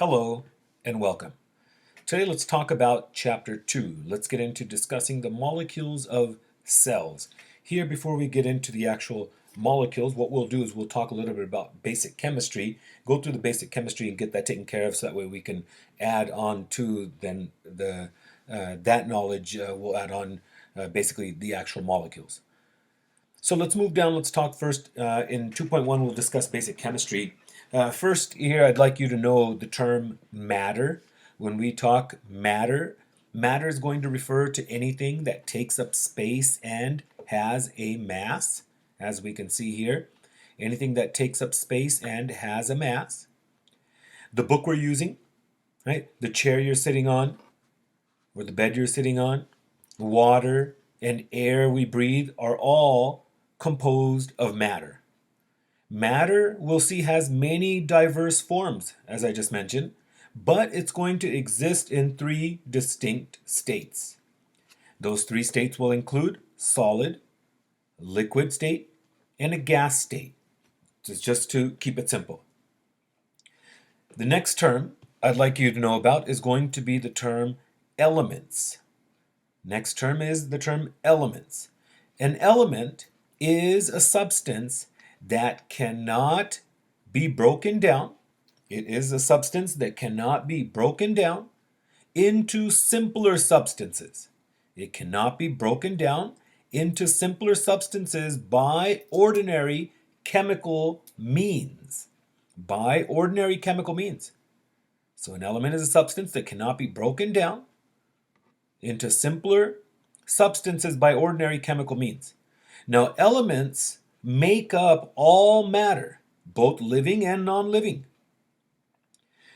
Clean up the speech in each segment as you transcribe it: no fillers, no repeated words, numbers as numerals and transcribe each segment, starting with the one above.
Hello and welcome. Today let's talk about Chapter 2. Let's get into discussing the molecules of cells. Here, before we get into the actual molecules, what we'll do is we'll talk a little bit about basic chemistry, go through the basic chemistry and get that taken care of so that way we can add on to then that knowledge, we'll add on basically the actual molecules. So let's move down. Let's talk first. In 2.1, we'll discuss basic chemistry. First, here, I'd like you to know the term matter. When we talk matter, matter is going to refer to anything that takes up space and has a mass, as we can see here. Anything that takes up space and has a mass. The book we're using, right? The chair you're sitting on, or the bed you're sitting on, water and air we breathe are all composed of matter. Matter, we'll see, has many diverse forms, as I just mentioned, but it's going to exist in three distinct states. Those three states will include solid, liquid state, and a gas state. Just to keep it simple. The next term I'd like you to know about is going to be the term elements. Next term is the term elements. An element is a substance that cannot be broken down. It is a substance that cannot be broken down into simpler substances. It cannot be broken down into simpler substances by ordinary chemical means. By ordinary chemical means. So an element is a substance that cannot be broken down into simpler substances by ordinary chemical means. Now, elements make up all matter, both living and non-living.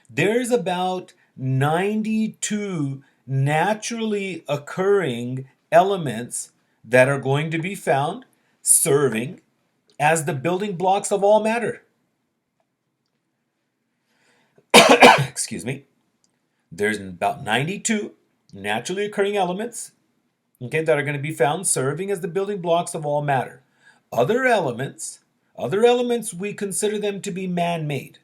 There's about 92 naturally occurring elements that are going to be found serving as the building blocks of all matter. Excuse me. There's about 92 naturally occurring elements, okay, that are going to be found serving as the building blocks of all matter. Other elements, we consider them to be man-made.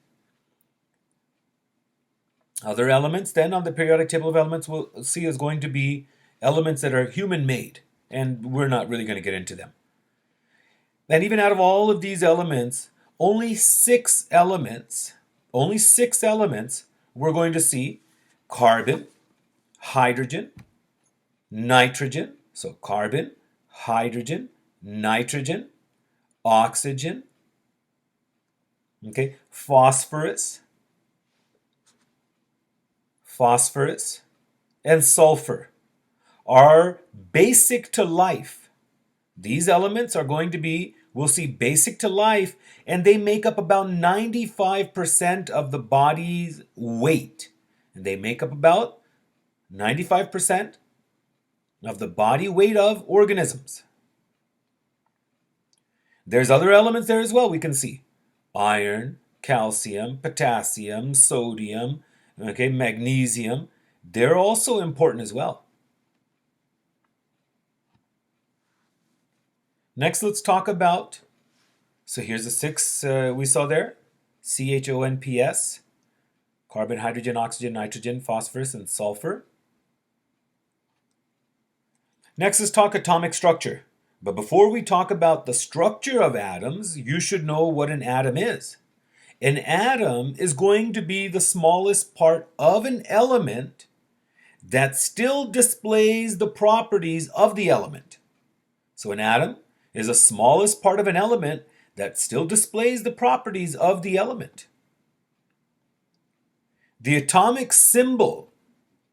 Other elements then on the periodic table of elements we'll see is going to be elements that are human-made, and we're not really going to get into them. And even out of all of these elements, only six elements we're going to see: carbon, hydrogen, nitrogen, so carbon, hydrogen, nitrogen, oxygen, okay, phosphorus, and sulfur are basic to life. These elements are going to be, we'll see, basic to life, and they make up about 95% of the body's weight. And they make up about 95% of the body weight of organisms. There's other elements there as well we can see. Iron, calcium, potassium, sodium, okay, magnesium. They're also important as well. Next, let's talk about, so here's the six we saw there. CHONPS, carbon, hydrogen, oxygen, nitrogen, phosphorus, and sulfur. Next, let's talk atomic structure. But before we talk about the structure of atoms, you should know what an atom is. An atom is going to be the smallest part of an element that still displays the properties of the element. So an atom is the smallest part of an element that still displays the properties of the element. The atomic symbol,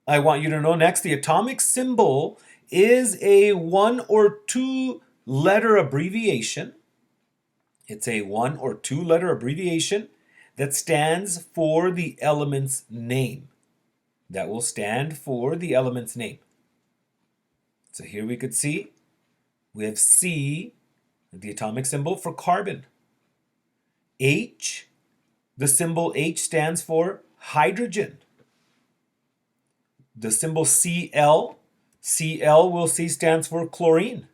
I want you to know next, the atomic symbol is a 1 or 2 letter abbreviation. It's a 1 or 2 letter abbreviation that stands for the element's name. That will stand for the element's name. So here we could see we have C, the atomic symbol for carbon. H, the symbol H stands for hydrogen. The symbol Cl we'll see stands for chlorine.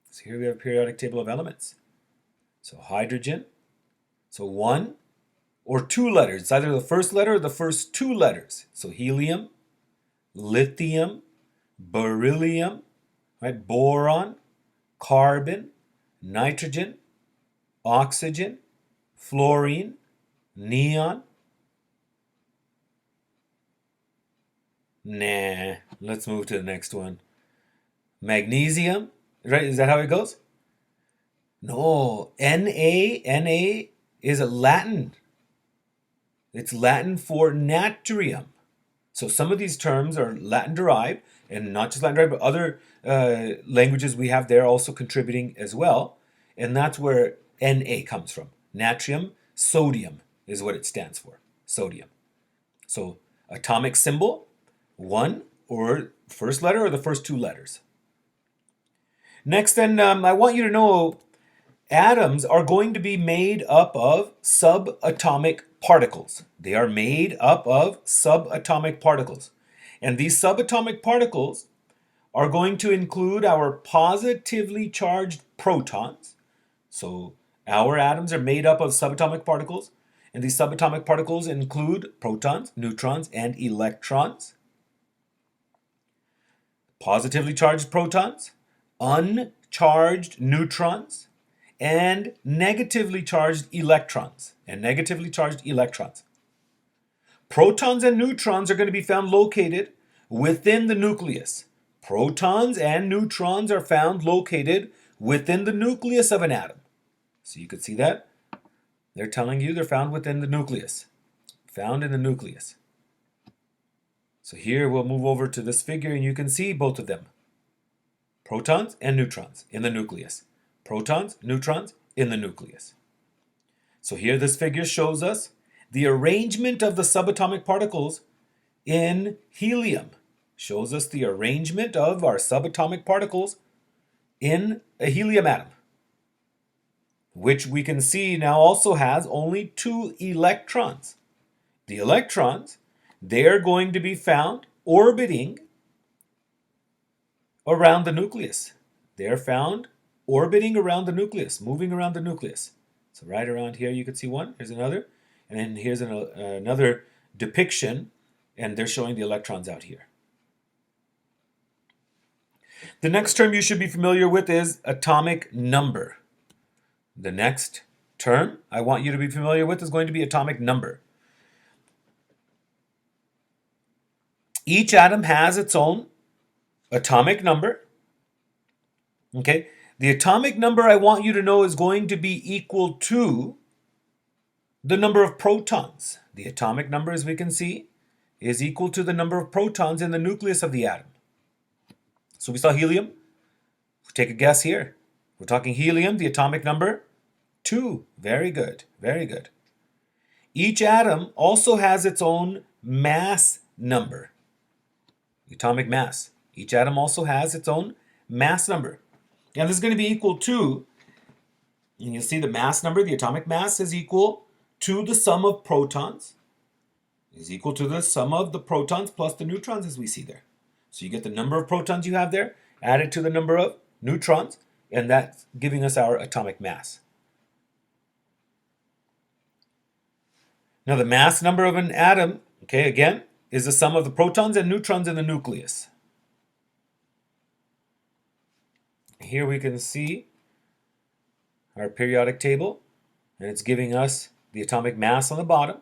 So here we have a periodic table of elements. So hydrogen, So one or two letters. It's either the first letter or the first two letters. So helium, lithium, beryllium, right? Boron, carbon, nitrogen, oxygen, fluorine, neon. Nah, let's move to the next one. Magnesium, right? Is that how it goes? No, Na is a Latin. It's Latin for natrium. So some of these terms are Latin derived, and not just Latin derived, but other languages we have there also contributing as well. And that's where Na comes from. Natrium, sodium is what it stands for. Sodium. So atomic symbol, one or first letter or the first two letters. Next, then, I want you to know atoms are going to be made up of subatomic particles. They are made up of subatomic particles. And these subatomic particles are going to include our positively charged protons. So our atoms are made up of subatomic particles, and these subatomic particles include protons, neutrons, and electrons. Positively charged protons, uncharged neutrons, and negatively charged electrons. Protons and neutrons are going to be found located within the nucleus. Protons and neutrons are found located within the nucleus of an atom. So you could see that. They're telling you they're found within the nucleus. Found in the nucleus. So here we'll move over to this figure and you can see both of them. Protons and neutrons in the nucleus. Protons, neutrons in the nucleus. So here this figure shows us the arrangement of the subatomic particles in helium. Shows us the arrangement of our subatomic particles in a helium atom, which we can see now also has only 2 electrons. The electrons, they're going to be found orbiting around the nucleus. They're found orbiting around the nucleus, moving around the nucleus. So right around here you can see one, here's another, and then here's another depiction, and they're showing the electrons out here. The next term you should be familiar with is atomic number. The next term I want you to be familiar with is going to be atomic number. Each atom has its own atomic number. Okay, the atomic number I want you to know is going to be equal to the number of protons. The atomic number, as we can see, is equal to the number of protons in the nucleus of the atom. So we saw helium. Take a guess here. We're talking helium, the atomic number 2. Very good, very good. Each atom also has its own mass number. Atomic mass. Each atom also has its own mass number. And this is going to be equal to, and you'll see the mass number, the atomic mass is equal to the sum of protons, is equal to the sum of the protons plus the neutrons as we see there. So you get the number of protons you have there, added to the number of neutrons, and that's giving us our atomic mass. Now the mass number of an atom, okay, again, is the sum of the protons and neutrons in the nucleus. Here we can see our periodic table, and it's giving us the atomic mass on the bottom,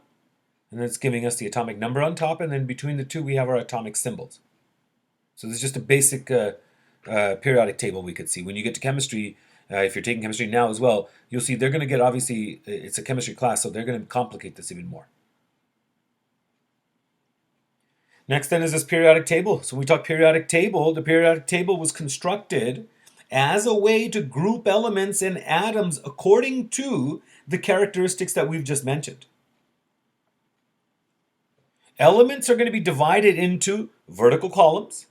and then it's giving us the atomic number on top, and then between the two we have our atomic symbols. So this is just a basic periodic table we could see. When you get to chemistry, if you're taking chemistry now as well, you'll see they're going to get, obviously, it's a chemistry class, so they're going to complicate this even more. Next then is this periodic table. So when we talk periodic table, the periodic table was constructed as a way to group elements in atoms according to the characteristics that we've just mentioned. Elements are going to be divided into vertical columns.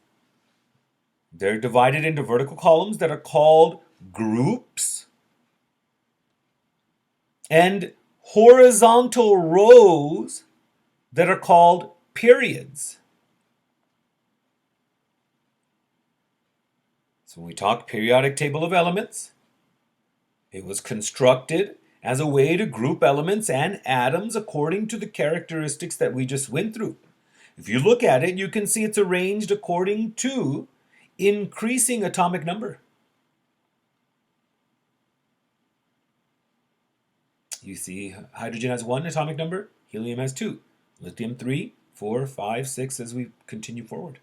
They're divided into vertical columns that are called groups, and horizontal rows that are called periods. So when we talk periodic table of elements, it was constructed as a way to group elements and atoms according to the characteristics that we just went through. If you look at it, you can see it's arranged according to increasing atomic number. You see hydrogen has 1 atomic number, helium has 2, lithium 3, 4, 5, 6 as we continue forward.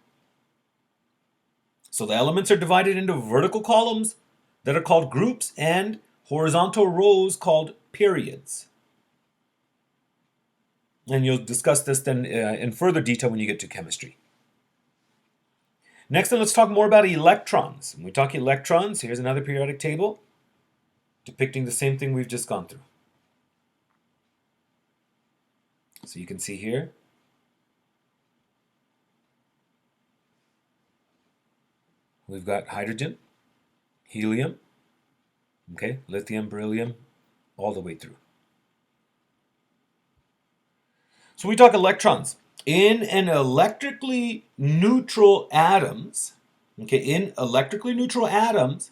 So the elements are divided into vertical columns that are called groups and horizontal rows called periods. And you'll discuss this then in further detail when you get to chemistry. Next, then, let's talk more about electrons. When we talk electrons, here's another periodic table depicting the same thing we've just gone through. So you can see here, we've got hydrogen, helium, okay, lithium, beryllium, all the way through. So we talk electrons. In an electrically neutral atoms, okay, in electrically neutral atoms,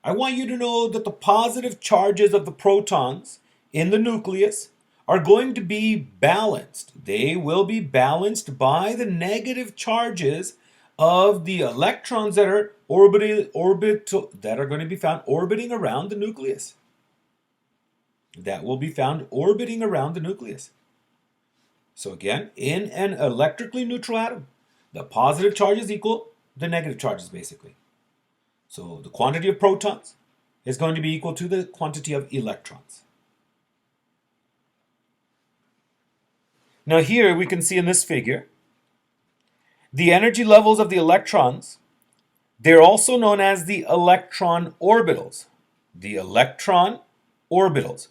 I want you to know that the positive charges of the protons in the nucleus are going to be balanced. They will be balanced by the negative charges of the electrons that are going to be found orbiting around the nucleus. That will be found orbiting around the nucleus. So again, in an electrically neutral atom, the positive charges equal the negative charges, basically. So the quantity of protons is going to be equal to the quantity of electrons. Now here we can see in this figure, the energy levels of the electrons, they're also known as the electron orbitals. The electron orbitals.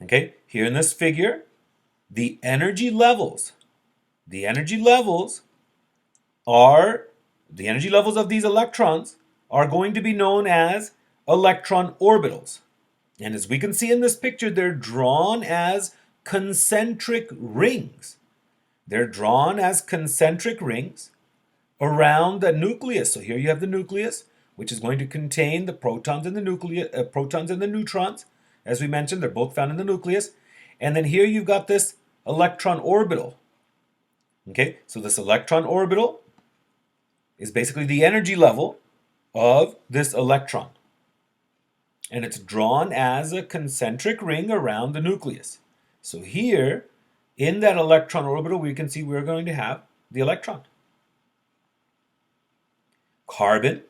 Okay, here in this figure, the energy levels of these electrons are going to be known as electron orbitals. And as we can see in this picture, they're drawn as concentric rings. They're drawn as concentric rings around the nucleus. So here you have the nucleus, which is going to contain the protons and the protons and the neutrons. As we mentioned, they're both found in the nucleus. And then here you've got this electron orbital. Okay, so this electron orbital is basically the energy level of this electron. And it's drawn as a concentric ring around the nucleus. So here, in that electron orbital, we can see we're going to have the electron. Carbon,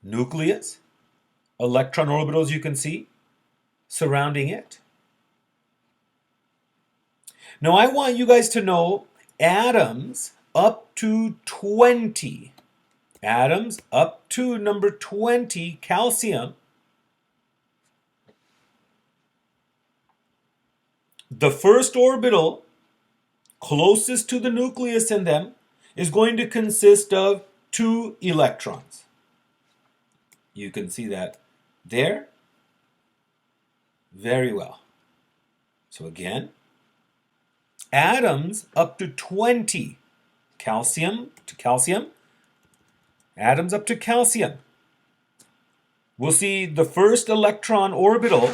nucleus, electron orbitals you can see surrounding it. Now I want you guys to know atoms up to 20. Atoms up to number 20, calcium. The first orbital closest to the nucleus in them is going to consist of 2 electrons. You can see that there. Very well. So again, atoms up to 20, calcium to calcium, atoms up to calcium. We'll see the first electron orbital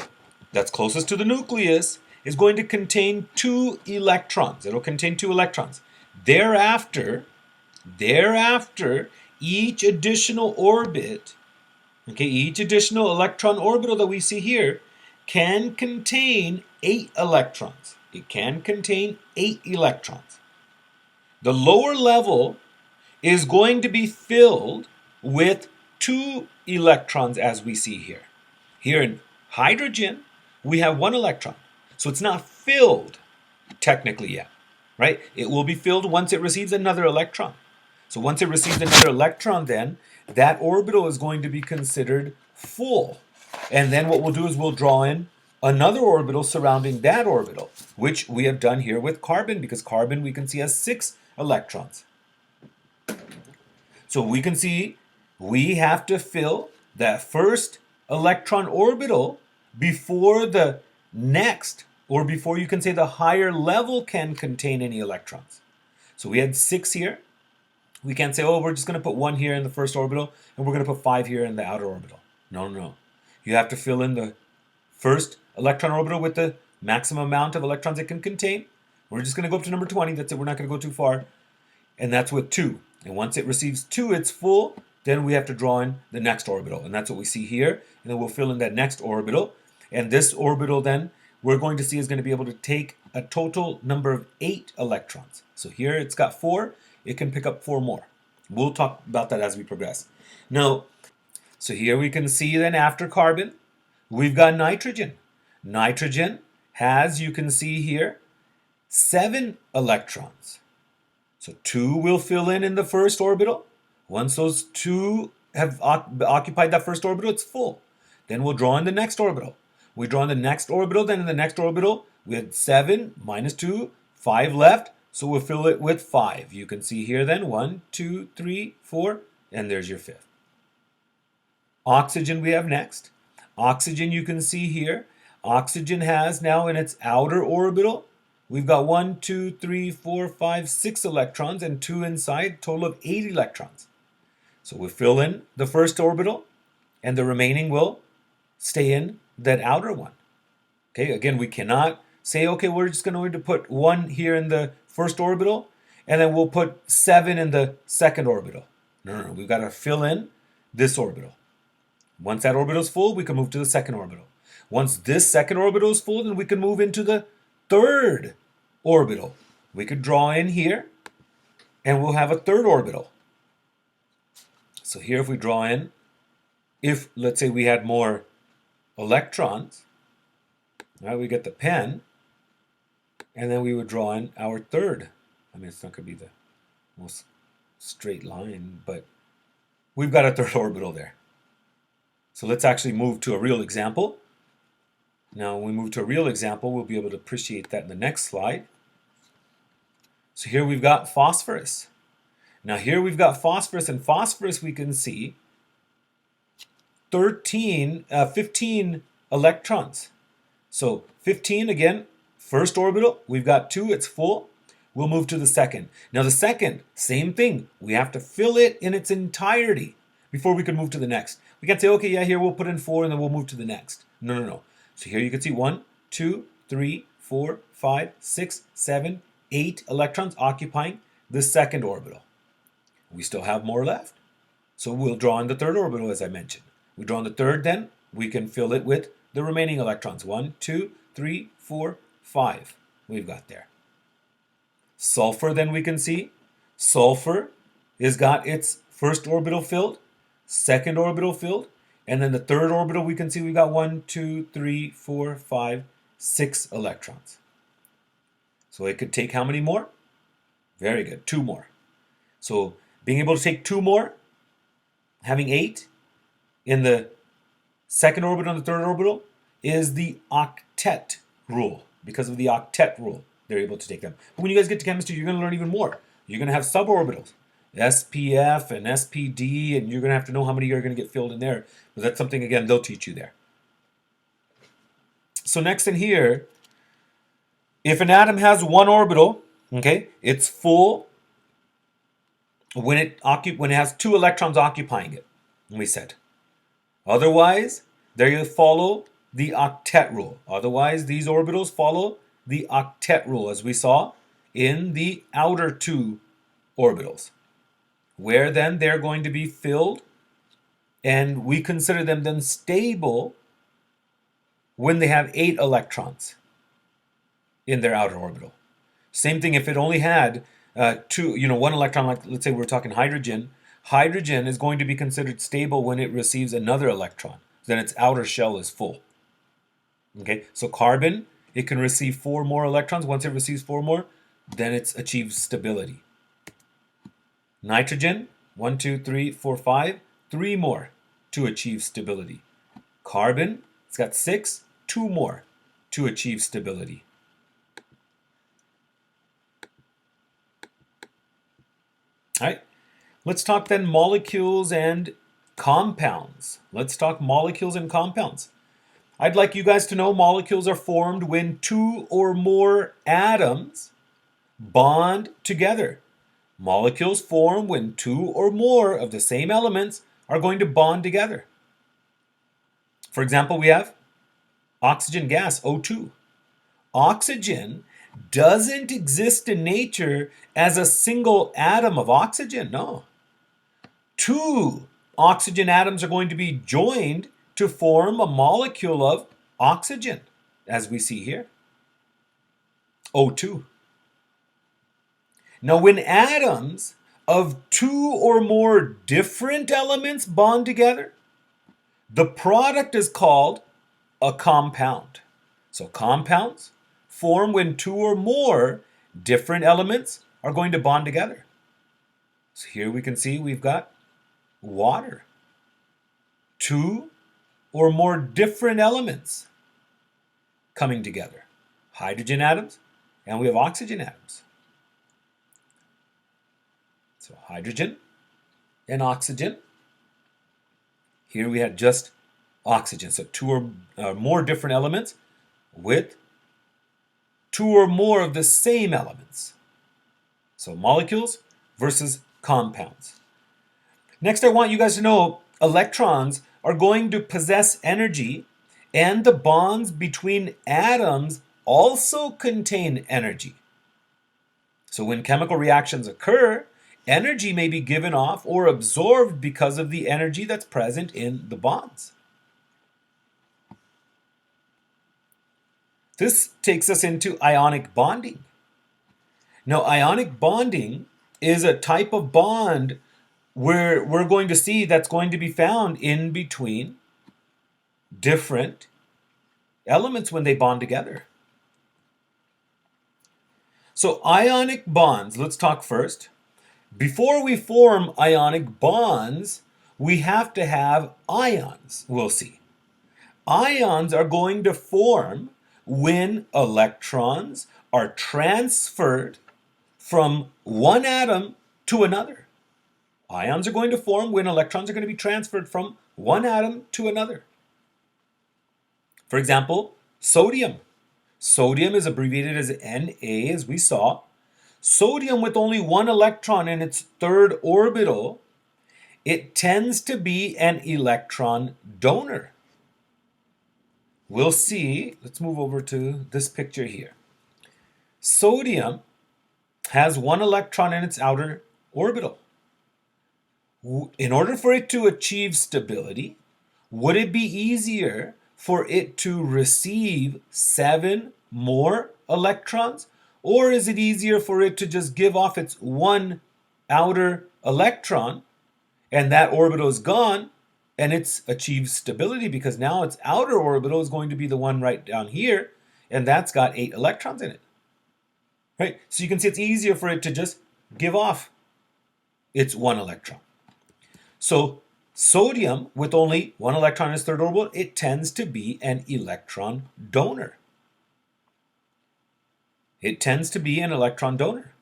that's closest to the nucleus is going to contain 2 electrons. It'll contain 2 electrons. Thereafter, each additional orbit, okay, each additional electron orbital that we see here can contain 8 electrons. It can contain 8 electrons. The lower level is going to be filled with 2 electrons as we see here. Here in hydrogen, we have 1 electron. So it's not filled technically yet, right? It will be filled once it receives another electron. So once it receives another electron, then that orbital is going to be considered full. And then what we'll do is we'll draw in another orbital surrounding that orbital, which we have done here with carbon, because carbon we can see has 6 electrons. So we can see we have to fill that first electron orbital before the next, or before you can say the higher level can contain any electrons. So we had 6 here. We can't say, oh, we're just going to put 1 here in the first orbital and we're going to put 5 here in the outer orbital. No. You have to fill in the first electron orbital with the maximum amount of electrons it can contain. We're just going to go up to number 20. That's it. We're not going to go too far. And that's with 2. And once it receives 2, it's full. Then we have to draw in the next orbital. And that's what we see here. And then we'll fill in that next orbital. And this orbital then we're going to see is going to be able to take a total number of 8 electrons. So here it's got 4. It can pick up 4 more. We'll talk about that as we progress. Now, so here we can see then after carbon, we've got nitrogen. Nitrogen has, you can see here, 7 electrons. So 2 will fill in the first orbital. Once those 2 have occupied that first orbital, it's full. Then we'll draw in the next orbital. We draw in the next orbital, then in the next orbital, we had 7 minus 2, 5 left, so we'll fill it with 5. You can see here then 1, 2, 3, 4, and there's your 5th. Oxygen we have next. Oxygen you can see here. Oxygen has now in its outer orbital, we've got 1, 2, 3, 4, 5, 6 electrons and 2 inside, total of 8 electrons. So we'll fill in the first orbital and the remaining will stay in that outer one. Okay, again, we cannot say, okay, we're just going to put 1 here in the first orbital and then we'll put 7 in the second orbital. No, we've got to fill in this orbital. Once that orbital is full, we can move to the second orbital. Once this second orbital is full, then we can move into the third orbital. We could draw in here and we'll have a third orbital. So here if we draw in, if let's say we had more electrons, now we get the pen, and then we would draw in our third. I mean, it's not going to be the most straight line, but we've got a third orbital there. So let's actually move to a real example. Now, when we move to a real example, we'll be able to appreciate that in the next slide. So here we've got phosphorus. Now here we've got phosphorus, and phosphorus we can see 15 electrons. So 15 again, first orbital, we've got 2, it's full. We'll move to the second. Now the second, same thing. We have to fill it in its entirety before we can move to the next. We can't say, okay, yeah, here we'll put in 4 and then we'll move to the next. No. So here you can see 1, 2, 3, 4, 5, 6, 7, 8 electrons occupying the second orbital. We still have more left. So we'll draw in the third orbital as I mentioned. We draw in the third, then we can fill it with the remaining electrons. 1, 2, 3, 4, 5 we've got there. Sulfur then we can see. Sulfur has got its first orbital filled, second orbital filled, and then the third orbital we can see we've got 1, 2, 3, 4, 5, 6 electrons. So it could take how many more? Very good, 2 more. So being able to take 2 more, having 8 in the second orbital and the third orbital is the octet rule. Because of the octet rule, they're able to take them. But when you guys get to chemistry, you're going to learn even more. You're going to have suborbitals, SPF and SPD, and you're going to have to know how many are going to get filled in there. But that's something, again, they'll teach you there. So next in here, if an atom has 1 orbital, okay, it's full when it has 2 electrons occupying it, we said. Otherwise, there you follow the octet rule. Otherwise, these orbitals follow the octet rule, as we saw in the outer 2 orbitals, where then they're going to be filled, and we consider them then stable when they have 8 electrons in their outer orbital. Same thing if it only had 1 electron, like let's say we're talking hydrogen. Hydrogen is going to be considered stable when it receives another electron. Then its outer shell is full. Okay, so carbon, it can receive 4 more electrons. Once it receives 4 more, then it's achieved stability. Nitrogen, 1, 2, 3, 4, 5, 3 more to achieve stability. Carbon, it's got 6, 2 more to achieve stability. All right, let's talk then molecules and compounds. Let's talk molecules and compounds. I'd like you guys to know molecules are formed when 2 or more atoms bond together. Molecules form when 2 or more of the same elements are going to bond together. For example, we have oxygen gas, O2. Oxygen doesn't exist in nature as a single atom of oxygen, no. Two oxygen atoms are going to be joined to form a molecule of oxygen, as we see here, O2. Now, when atoms of two or more different elements bond together, the product is called a compound. So compounds form when two or more different elements are going to bond together. So here we can see we've got water. Two or more different elements coming together. Hydrogen atoms, and we have oxygen atoms. So hydrogen and oxygen. Here we had just oxygen. So two or more different elements with two or more of the same elements. So molecules versus compounds. Next, I want you guys to know electrons are going to possess energy, and the bonds between atoms also contain energy. So when chemical reactions occur, energy may be given off or absorbed because of the energy that's present in the bonds. This takes us into ionic bonding. Now, ionic bonding is a type of bond where we're going to see that's going to be found in between different elements when they bond together. So ionic bonds, let's talk first. Before we form ionic bonds, we have to have ions, we'll see. Ions are going to form when electrons are transferred from one atom to another. Ions are going to form when electrons are going to be transferred from one atom to another. For example, sodium. Sodium is abbreviated as Na, as we saw. Sodium with only one electron in its third orbital, it tends to be an electron donor. We'll see, let's move over to this picture here. Sodium has one electron in its outer orbital. In order for it to achieve stability, would it be easier for it to receive 7 more electrons? Or is it easier for it to just give off its one outer electron and that orbital is gone and it's achieved stability because now its outer orbital is going to be the one right down here and that's got 8 electrons in it. Right? So you can see it's easier for it to just give off its one electron. So sodium with only one electron in its third orbital, it tends to be an electron donor. It tends to be an electron donor.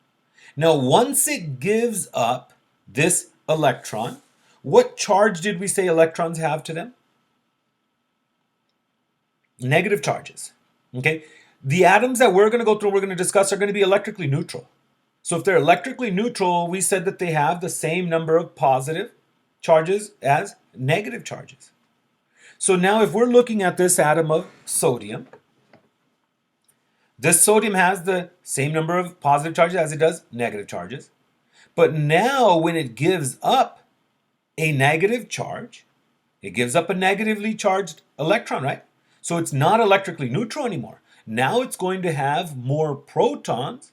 Now, once it gives up this electron, what charge did we say electrons have to them? Negative charges. Okay? The atoms that we're going to go through, we're going to discuss, are going to be electrically neutral. So if they're electrically neutral, we said that they have the same number of positive charges as negative charges. So now if we're looking at this atom of sodium, this sodium has the same number of positive charges as it does negative charges. But now when it gives up a negative charge, it gives up a negatively charged electron, right? So it's not electrically neutral anymore. Now it's going to have more protons,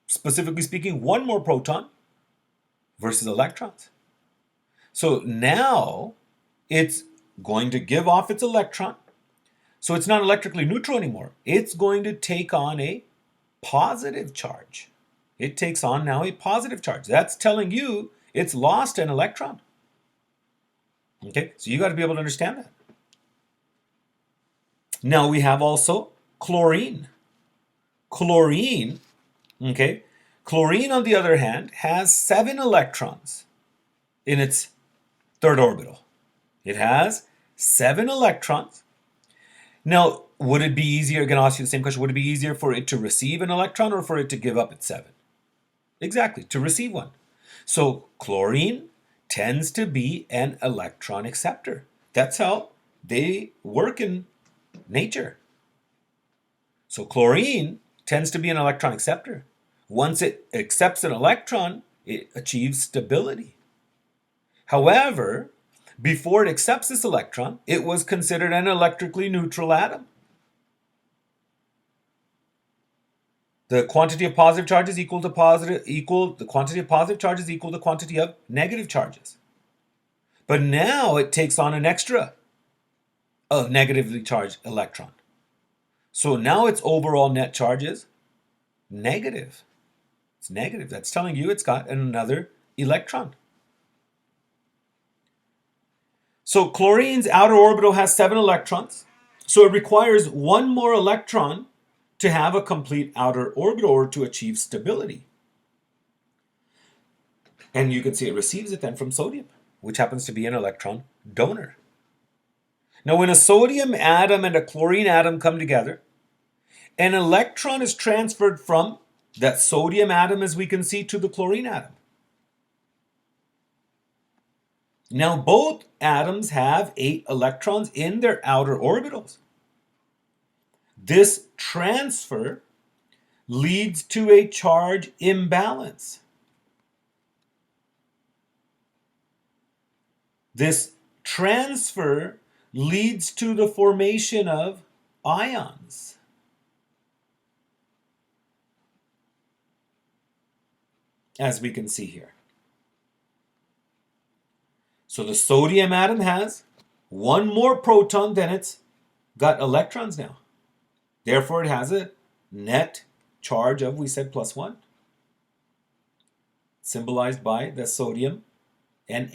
specifically speaking, one more proton versus electrons. So now it's going to give off its electron. So it's not electrically neutral anymore. It's going to take on a positive charge. It takes on now a positive charge. That's telling you it's lost an electron. Okay, so you got to be able to understand that. Now we have also chlorine. Chlorine, okay, chlorine on the other hand has 7 electrons in its third orbital. It has 7 electrons. Now, would it be easier, I'm going to ask you the same question, would it be easier for it to receive an electron or for it to give up its 7? Exactly, to receive one. So chlorine tends to be an electron acceptor. That's how they work in nature. So chlorine tends to be an electron acceptor. Once it accepts an electron, it achieves stability. However, before it accepts this electron, it was considered an electrically neutral atom. The quantity of positive charges the quantity of positive charges equal the quantity of negative charges. But now it takes on an extra negatively charged electron. So now its overall net charge is negative. It's negative. That's telling you it's got another electron. So chlorine's outer orbital has 7 electrons. So it requires 1 more electron to have a complete outer orbital or to achieve stability. And you can see it receives it then from sodium, which happens to be an electron donor. Now when a sodium atom and a chlorine atom come together, an electron is transferred from that sodium atom, as we can see, to the chlorine atom. Now both atoms have 8 electrons in their outer orbitals. This transfer leads to a charge imbalance. This transfer leads to the formation of ions. As we can see here. So the sodium atom has 1 more proton than it's got electrons now. Therefore, it has a net charge of, we said, +1. Symbolized by the sodium Na+.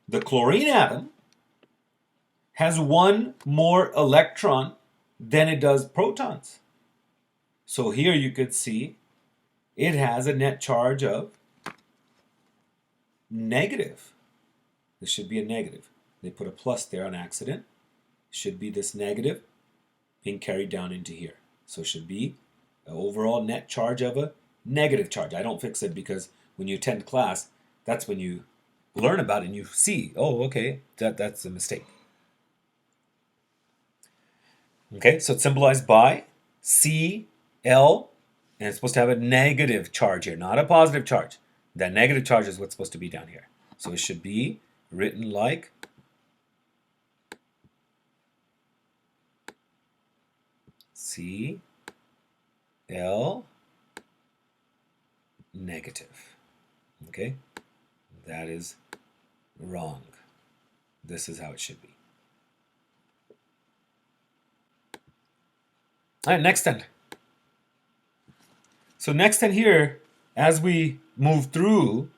The chlorine atom has 1 more electron than it does protons. So here you could see it has a net charge of negative. This should be a negative. They put a plus there on accident. Should be this negative being carried down into here. So it should be an overall net charge of a negative charge. I don't fix it because when you attend class, that's when you learn about it and you see, oh, okay, that's a mistake. Okay, so it's symbolized by Cl, and it's supposed to have a negative charge here, not a positive charge. That negative charge is what's supposed to be down here. So it should be written like Cl negative. Okay, that is wrong. This is how it should be. All right, next then. So next then here, as we move through,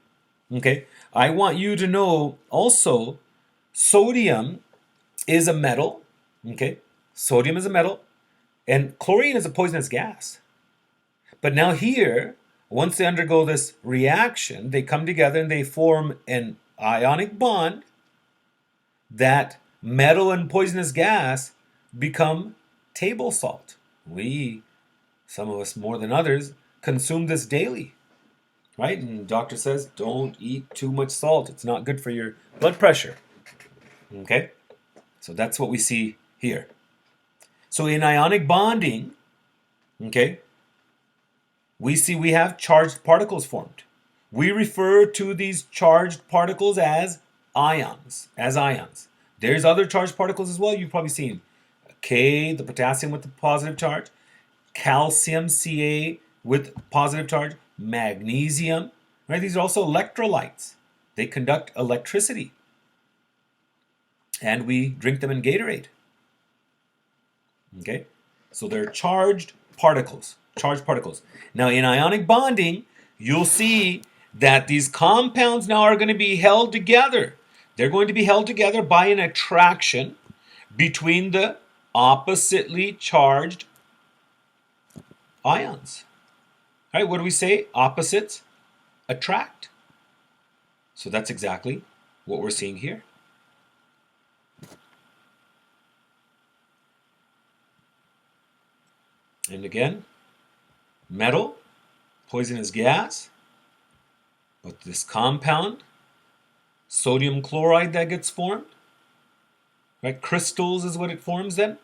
okay, I want you to know also sodium is a metal, okay? Sodium is a metal, and chlorine is a poisonous gas. But now here, once they undergo this reaction, they come together and they form an ionic bond. That metal and poisonous gas become table salt. We, some of us more than others, consume this daily, right? And the doctor says, don't eat too much salt. It's not good for your blood pressure. Okay? So that's what we see here. So in ionic bonding, okay, we see we have charged particles formed. We refer to these charged particles as ions, There's other charged particles as well. You've probably seen K, the potassium with the positive charge, calcium, Ca with positive charge, magnesium, right? These are also electrolytes. They conduct electricity. And we drink them in Gatorade. Okay? So they're charged particles. Now in ionic bonding, you'll see that these compounds now are going to be held together. They're going to be held together by an attraction between the oppositely charged ions. All right, what do we say? Opposites attract. So that's exactly what we're seeing here. And again, metal, poisonous gas, but this compound sodium chloride that gets formed. Right? Crystals is what it forms then.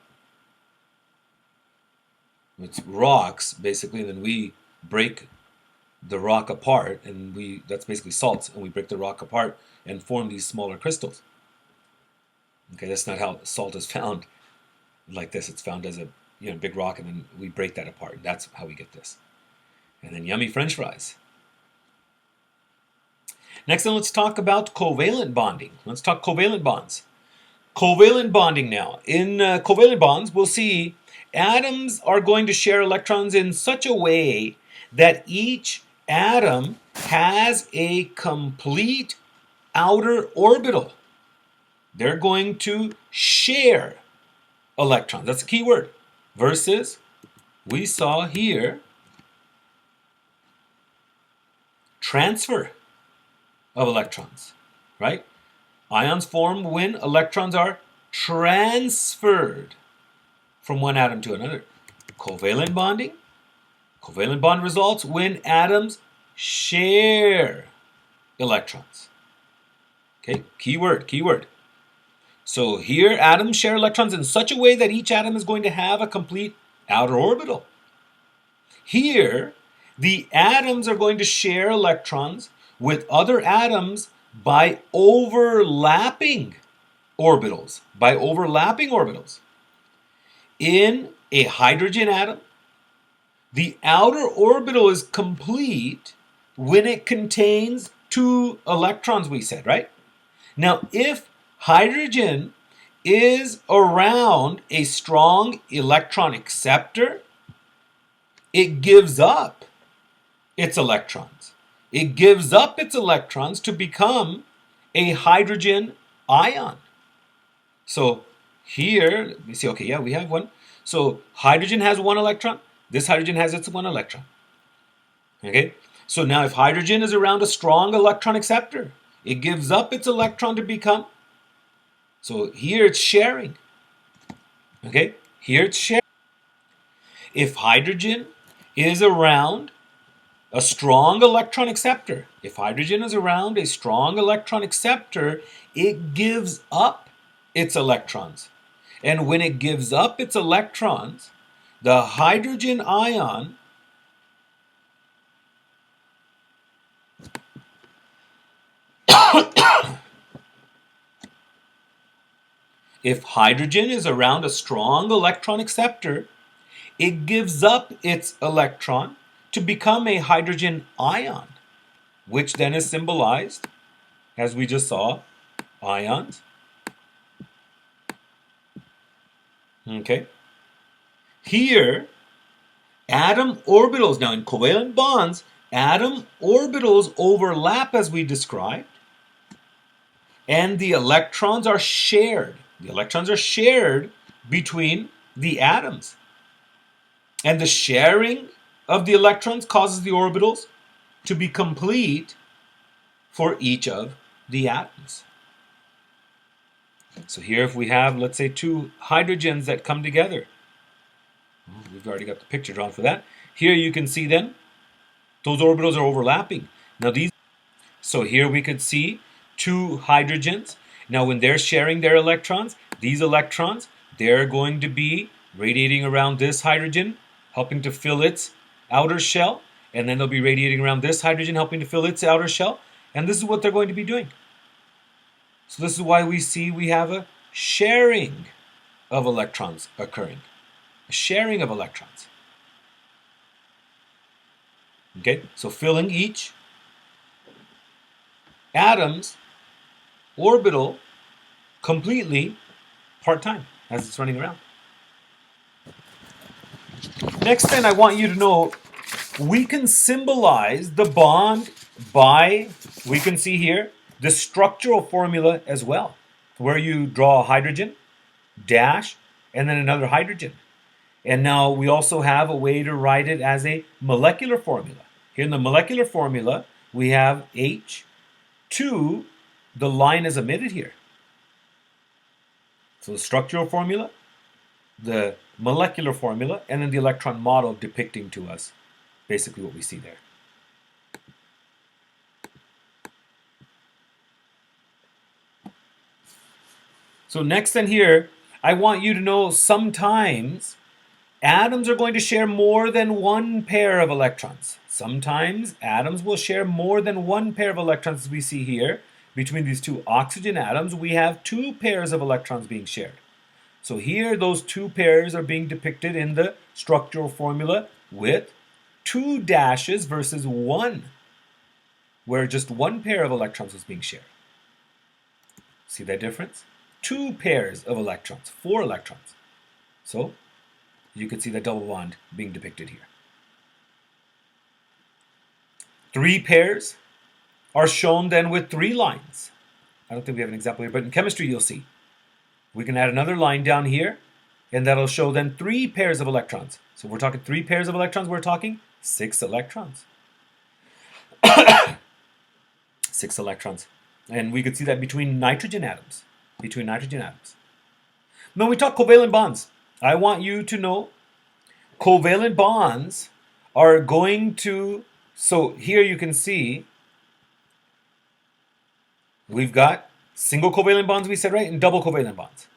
It's rocks, basically, and then we break the rock apart, and that's basically salts, and we break the rock apart and form these smaller crystals. Okay, that's not how salt is found like this. It's found as a big rock, and then we break that apart. That's how we get this. And then yummy French fries. Next, then let's talk about covalent bonding. Let's talk covalent bonds. Covalent bonding now. In covalent bonds, we'll see atoms are going to share electrons in such a way that each atom has a complete outer orbital. They're going to share electrons. That's the key word. Versus, we saw here, transfer of electrons, right? Ions form when electrons are transferred from one atom to another. Covalent bonding. Covalent bond results when atoms share electrons. Okay, keyword. So here atoms share electrons in such a way that each atom is going to have a complete outer orbital. Here, the atoms are going to share electrons with other atoms by overlapping orbitals. In a hydrogen atom, the outer orbital is complete when it contains 2 electrons, we said, right? Now, if hydrogen is around a strong electron acceptor, it gives up its electrons. It gives up its electrons to become a hydrogen ion. So here, let me see, okay, yeah, we have one. So hydrogen has 1 electron. This hydrogen has its 1 electron. Okay, so now if hydrogen is around a strong electron acceptor, it gives up its electron to become. So here it's sharing. Okay, here it's sharing. If hydrogen is around a strong electron acceptor, it gives up its electrons. And when it gives up its electrons, the hydrogen ion if hydrogen is around a strong electron acceptor, it gives up its electron to become a hydrogen ion, which then is symbolized, as we just saw, ions. Okay. Here, atom orbitals, now in covalent bonds, atom orbitals overlap as we described, and the electrons are shared. The electrons are shared between the atoms. And the sharing of the electrons causes the orbitals to be complete for each of the atoms. So here if we have, let's say, 2 hydrogens that come together. We've already got the picture drawn for that. Here you can see then, those orbitals are overlapping. Now so here we could see 2 hydrogens. Now when they're sharing their electrons, these electrons, they're going to be radiating around this hydrogen, helping to fill its outer shell, and then they'll be radiating around this hydrogen, helping to fill its outer shell, and this is what they're going to be doing. So this is why we have a sharing of electrons occurring. A sharing of electrons. Okay, so filling each atom's orbital completely part-time as it's running around. Next then, I want you to know we can symbolize the bond by, we can see here, the structural formula as well, where you draw a hydrogen, dash, and then another hydrogen. And now we also have a way to write it as a molecular formula. Here in the molecular formula, we have H2, the line is omitted here. So the structural formula, the molecular formula, and then the electron model depicting to us basically what we see there. So next in here, I want you to know sometimes atoms are going to share more than one pair of electrons. Sometimes atoms will share more than one pair of electrons, as we see here. Between these two oxygen atoms, we have two pairs of electrons being shared. So here, those two pairs are being depicted in the structural formula with two dashes versus one, where just one pair of electrons was being shared. See that difference? Two pairs of electrons, 4 electrons. So you can see the double bond being depicted here. 3 pairs are shown then with 3 lines. I don't think we have an example here, but in chemistry you'll see. We can add another line down here, and that'll show then 3 pairs of electrons. So we're talking 3 pairs of electrons, we're talking 6 electrons. 6 electrons. And we could see that between nitrogen atoms. Now we talk covalent bonds. I want you to know covalent bonds are going to, so here you can see we've got single covalent bonds, we said, right, and double covalent bonds.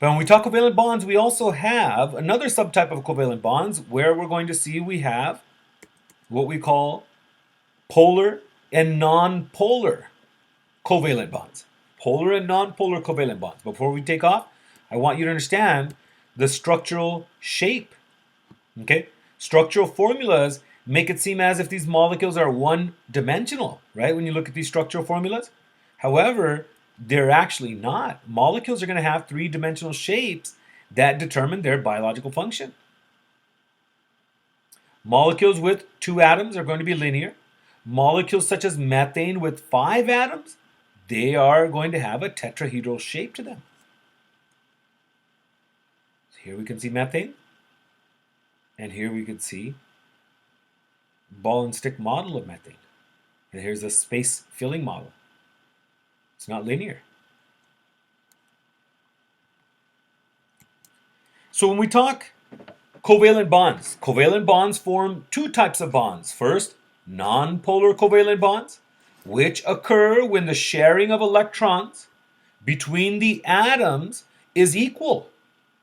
But when we talk covalent bonds, we also have another subtype of covalent bonds where we're going to see we have what we call polar and non-polar covalent bonds. Polar and non-polar covalent bonds. Before we take off, I want you to understand the structural shape. Okay? Structural formulas make it seem as if these molecules are one-dimensional, right? When you look at these structural formulas. However, they're actually not. Molecules are going to have 3-dimensional shapes that determine their biological function. Molecules with 2 atoms are going to be linear. Molecules such as methane with 5 atoms, they are going to have a tetrahedral shape to them. So here we can see methane, and here we can see ball and stick model of methane. And here's a space filling model. It's not linear. So when we talk covalent bonds form 2 types of bonds. First, nonpolar covalent bonds, which occur when the sharing of electrons between the atoms is equal.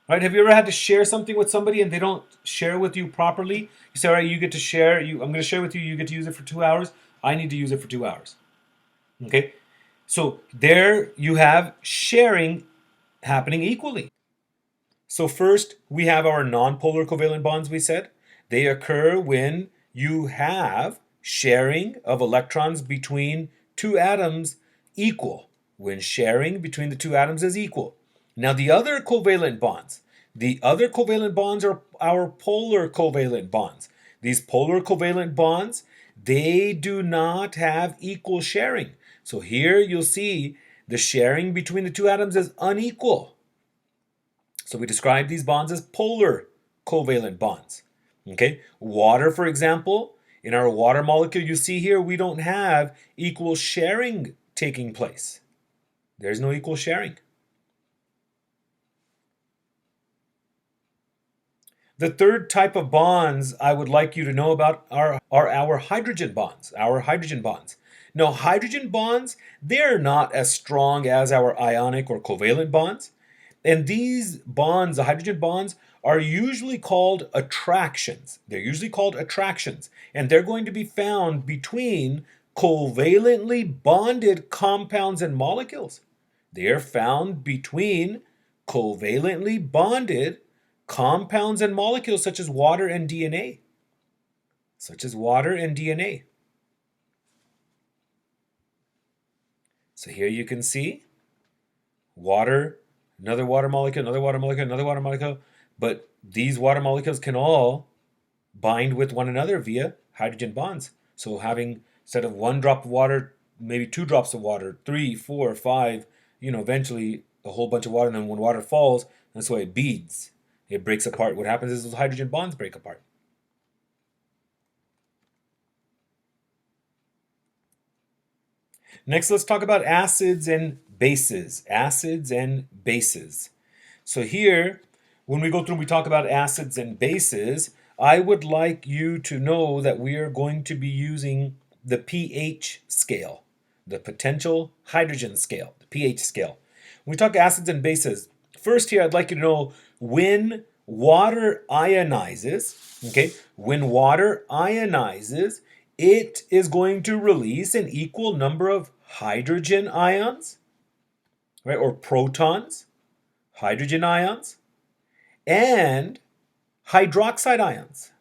Right? Have you ever had to share something with somebody and they don't share with you properly? You say, all right, you get to share. I'm going to share with you. You get to use it for 2 hours. I need to use it for 2 hours. Okay? So there you have sharing happening equally. So first, we have our nonpolar covalent bonds, we said. They occur when you have sharing of electrons between 2 atoms equal. When sharing between the 2 atoms is equal. Now the other covalent bonds are our polar covalent bonds. These polar covalent bonds, they do not have equal sharing. So here you'll see the sharing between the 2 atoms is unequal. So we describe these bonds as polar covalent bonds. Okay? Water, for example, in our water molecule you see here, we don't have equal sharing taking place. There's no equal sharing. The third type of bonds I would like you to know about are our hydrogen bonds. Now, hydrogen bonds, they're not as strong as our ionic or covalent bonds. And these bonds, the hydrogen bonds, are usually called attractions. And they're going to be found between covalently bonded compounds and molecules. They are found between covalently bonded compounds and molecules such as water and DNA. So here you can see water, another water molecule, another water molecule, another water molecule. But these water molecules can all bind with one another via hydrogen bonds. So having, instead of 1 drop of water, maybe 2 drops of water, 3, 4, 5, eventually a whole bunch of water. And then when water falls, that's why it beads. It breaks apart. What happens is those hydrogen bonds break apart. Next, let's talk about acids and bases. So here, when we go through and we talk about acids and bases, I would like you to know that we are going to be using the pH scale, the potential hydrogen scale, the pH scale. When we talk acids and bases, first here I'd like you to know when water ionizes, okay, when water ionizes, it is going to release an equal number of hydrogen ions, right, or protons, hydrogen ions, and hydroxide ions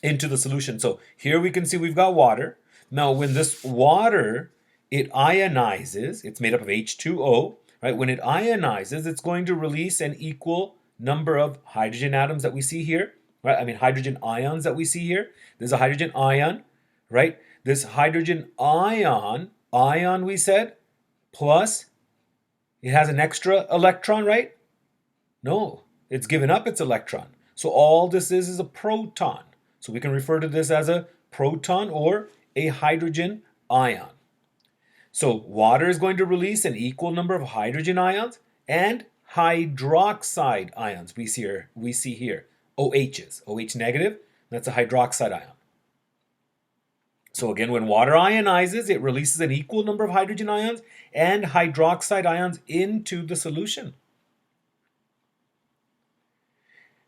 into the solution. So here we can see we've got water. Now when this water, it ionizes, it's made up of H2O, right? When it ionizes, it's going to release an equal number of hydrogen atoms that we see here, right? I mean hydrogen ions that we see here. There's a hydrogen ion, right? This hydrogen ion we said, plus it has an extra electron, right? No, it's given up its electron. So all this is a proton. So we can refer to this as a proton or a hydrogen ion. So water is going to release an equal number of hydrogen ions and hydroxide ions. We see here OHs, OH negative, that's a hydroxide ion. So again, when water ionizes, it releases an equal number of hydrogen ions and hydroxide ions into the solution.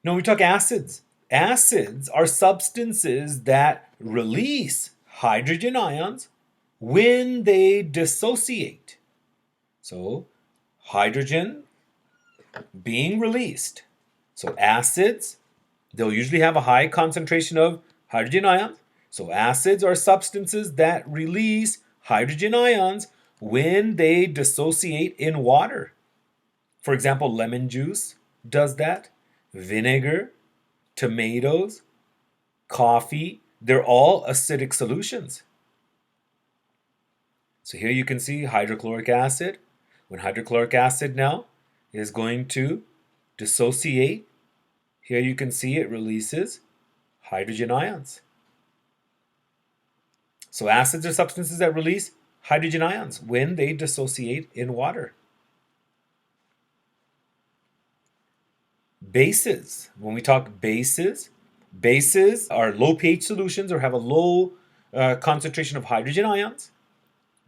Now we talk acids. Acids are substances that release hydrogen ions when they dissociate. So hydrogen being released. So acids, they'll usually have a high concentration of hydrogen ions. So acids are substances that release hydrogen ions when they dissociate in water. For example, lemon juice does that. Vinegar, tomatoes, coffee, they're all acidic solutions. So here you can see hydrochloric acid. When hydrochloric acid now is going to dissociate, here you can see it releases hydrogen ions. So acids are substances that release hydrogen ions when they dissociate in water. Bases. When we talk bases, bases are low pH solutions or have a low concentration of hydrogen ions.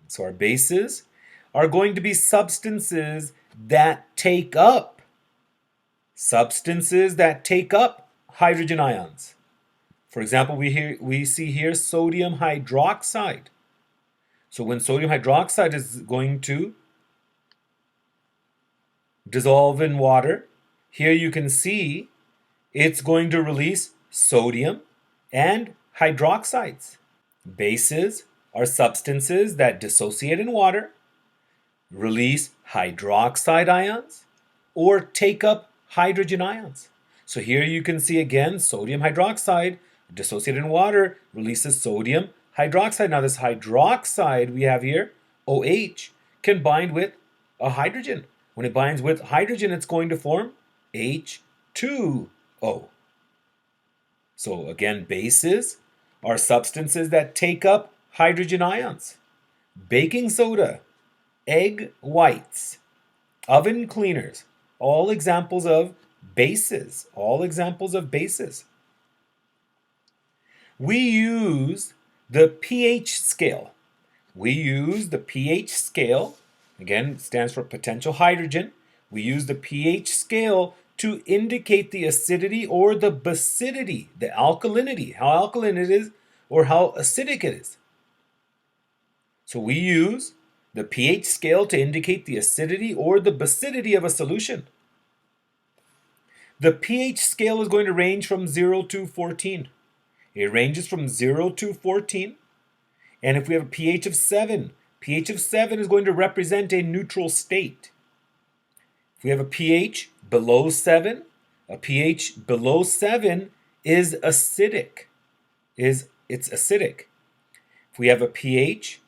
So our bases are going to be substances that take up hydrogen ions. For example, we see here sodium hydroxide. So when sodium hydroxide is going to dissolve in water, here you can see it's going to release sodium and hydroxides. Bases are substances that dissociate in water, release hydroxide ions, or take up hydrogen ions. So here you can see again sodium hydroxide dissociated in water releases sodium hydroxide. Now this hydroxide we have here, OH, can bind with a hydrogen. When it binds with hydrogen, it's going to form H2O. So again, bases are substances that take up hydrogen ions. Baking soda, egg whites, oven cleaners, all examples of bases. We use the pH scale. Again, it stands for potential hydrogen. We use the pH scale to indicate the acidity or the basicity, the alkalinity, how alkaline it is or how acidic it is. So we use the pH scale to indicate the acidity or the basicity of a solution. The pH scale is going to range from 0 to 14. It ranges from 0 to 14. And if we have a pH of 7 is going to represent a neutral state. If we have a pH below 7, a pH below 7 is acidic. It's acidic. If we have a pH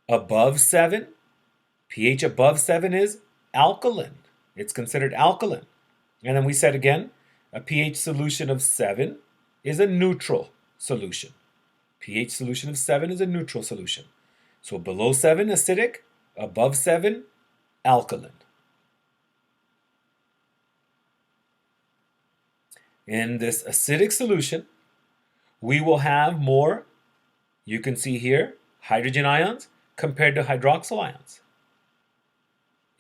above 7, pH above 7 is alkaline. It's considered alkaline. And then we said again, a pH solution of 7 is a neutral solution. pH solution of 7 is a neutral solution. So below 7, acidic, above 7, alkaline. In this acidic solution, we will have more, you can see here, hydrogen ions compared to hydroxyl ions.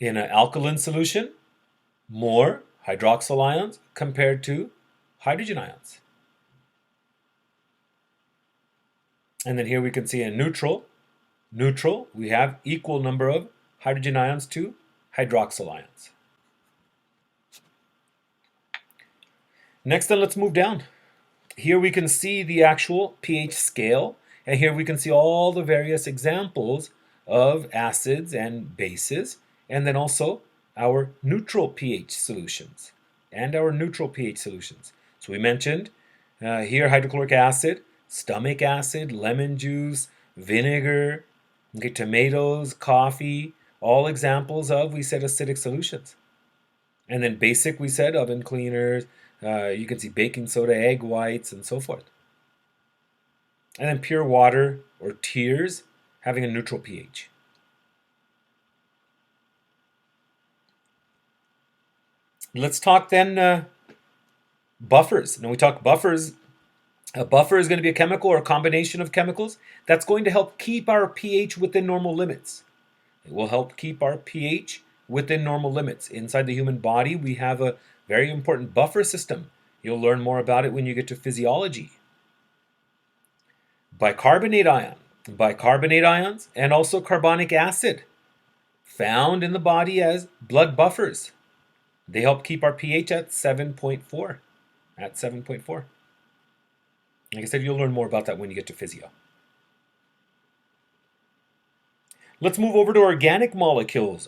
In an alkaline solution, more hydroxyl ions compared to hydrogen ions. And then here we can see in neutral, we have equal number of hydrogen ions to hydroxyl ions. Next then, let's move down. Here we can see the actual pH scale, and here we can see all the various examples of acids and bases, and then also our neutral pH solutions and our neutral pH solutions. So we mentioned here hydrochloric acid, stomach acid, lemon juice, vinegar, okay, tomatoes, coffee, all examples of, we said, acidic solutions. And then basic, we said, oven cleaners, you can see baking soda, egg whites, and so forth. And then pure water or tears having a neutral pH. Let's talk then buffers. Now we talk buffers. A buffer is going to be a chemical or a combination of chemicals that's going to help keep our pH within normal limits. It will help keep our pH within normal limits. Inside the human body, we have a very important buffer system. You'll learn more about it when you get to physiology. Bicarbonate ions, and also carbonic acid, found in the body as blood buffers. They help keep our pH at 7.4. Like I said, you'll learn more about that when you get to physio. Let's move over to organic molecules.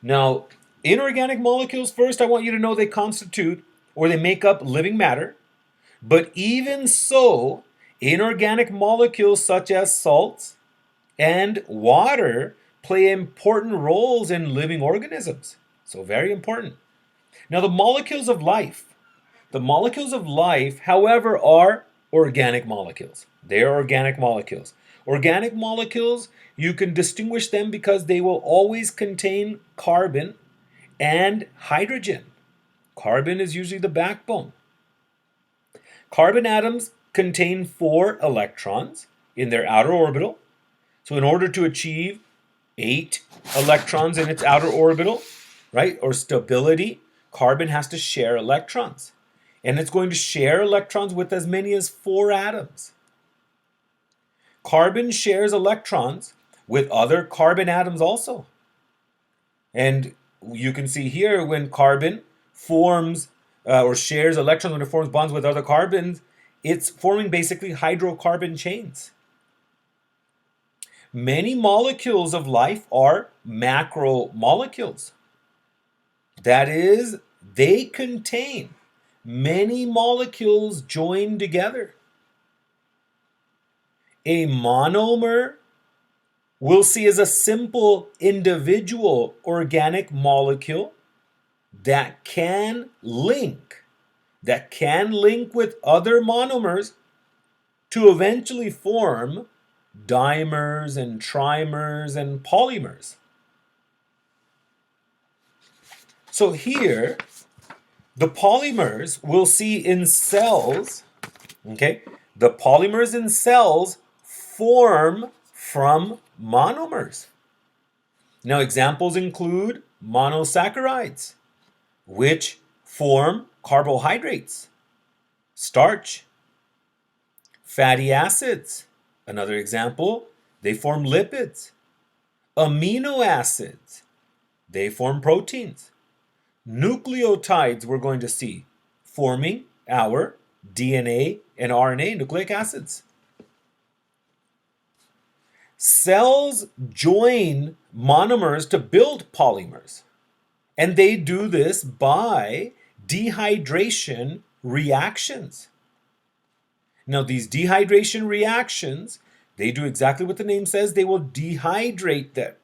Now, inorganic molecules, first I want you to know they constitute or they make up living matter. But even so, inorganic molecules such as salts and water play important roles in living organisms. So very important. Now the molecules of life, however, are organic molecules. They are organic molecules. Organic molecules, you can distinguish them because they will always contain carbon and hydrogen. Carbon is usually the backbone. Carbon atoms contain 4 electrons in their outer orbital. So in order to achieve 8 electrons in its outer orbital, right, or stability, carbon has to share electrons. And it's going to share electrons with as many as 4 atoms. Carbon shares electrons with other carbon atoms also. And you can see here when carbon forms or shares electrons, when it forms bonds with other carbons, it's forming basically hydrocarbon chains. Many molecules of life are macromolecules. That is, they contain many molecules joined together. A monomer we'll see as a simple individual organic molecule that can link with other monomers to eventually form dimers and trimers and polymers. So here, the polymers we'll see in cells, okay? The polymers in cells form from monomers. Now, examples include monosaccharides, which form carbohydrates, starch, fatty acids. Another example, they form lipids. Amino acids, they form proteins. Nucleotides we're going to see forming our DNA and RNA nucleic acids. Cells join monomers to build polymers, and they do this by dehydration reactions. Now, these dehydration reactions, they do exactly what the name says. They will dehydrate the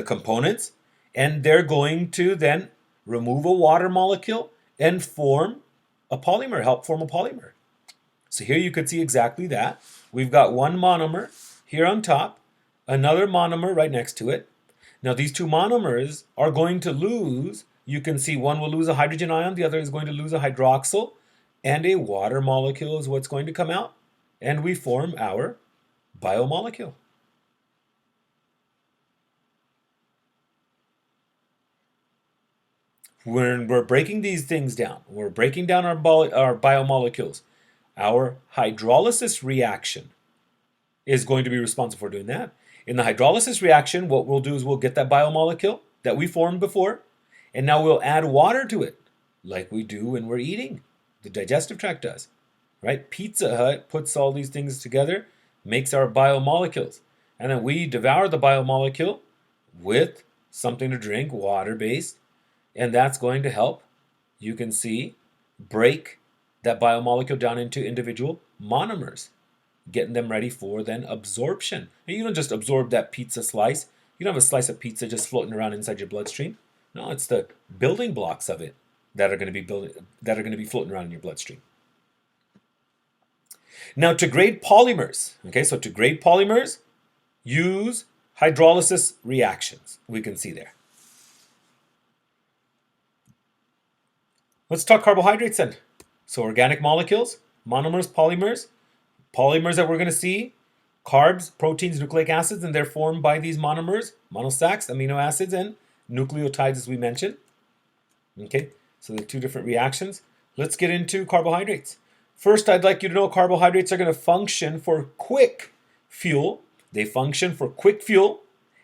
components, and they're going to then remove a water molecule and form a polymer, help form a polymer. So here you could see exactly that. We've got one monomer here on top, another monomer right next to it. Now these two monomers are going to lose, you can see one will lose a hydrogen ion, the other is going to lose a hydroxyl, and a water molecule is what's going to come out, and we form our biomolecule. when we're breaking these things down, we're breaking down our biomolecules, our hydrolysis reaction is going to be responsible for doing that. In the hydrolysis reaction, what we'll do is we'll get that biomolecule that we formed before, and now we'll add water to it, like we do when we're eating. The digestive tract does, right? Pizza Hut puts all these things together, makes our biomolecules, and then we devour the biomolecule with something to drink, water-based, and that's going to help, you can see, break that biomolecule down into individual monomers, getting them ready for then absorption. And you don't just absorb that pizza slice. You don't have a slice of pizza just floating around inside your bloodstream. No, it's the building blocks of it that are going to be floating around in your bloodstream. Now, to grade polymers, okay, so to grade polymers, use hydrolysis reactions. We can see there. Let's talk carbohydrates then. So organic molecules, monomers, polymers. Polymers that we're going to see, carbs, proteins, nucleic acids, and they're formed by these monomers, monosacs, amino acids, and nucleotides, as we mentioned. Okay, so they're two different reactions. Let's get into carbohydrates. First, I'd like you to know carbohydrates are going to function for quick fuel. They function for quick fuel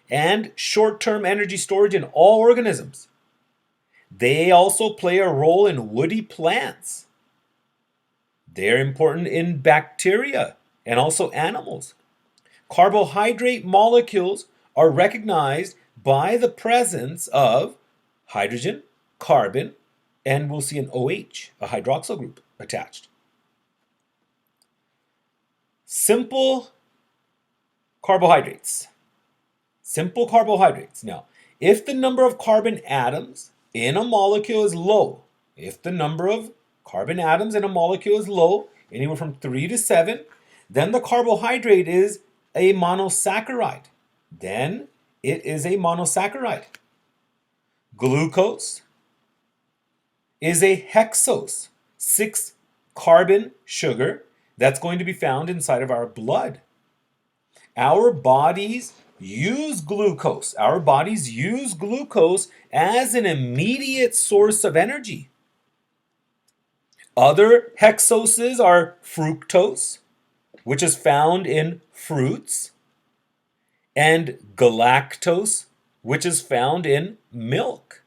and short-term energy storage in all organisms. They also play a role in woody plants. They're important in bacteria and also animals. Carbohydrate molecules are recognized by the presence of hydrogen, carbon, and we'll see an OH, a hydroxyl group, attached. Simple carbohydrates. Simple carbohydrates. Now, if the number of carbon atoms in a molecule is low, if the number of carbon atoms in a molecule is low, anywhere from 3 to 7, then the carbohydrate is a monosaccharide. Then it is a monosaccharide. Glucose is a hexose, 6-carbon sugar that's going to be found inside of our blood. Our bodies use glucose. Our bodies use glucose as an immediate source of energy. Other hexoses are fructose, which is found in fruits, and galactose, which is found in milk.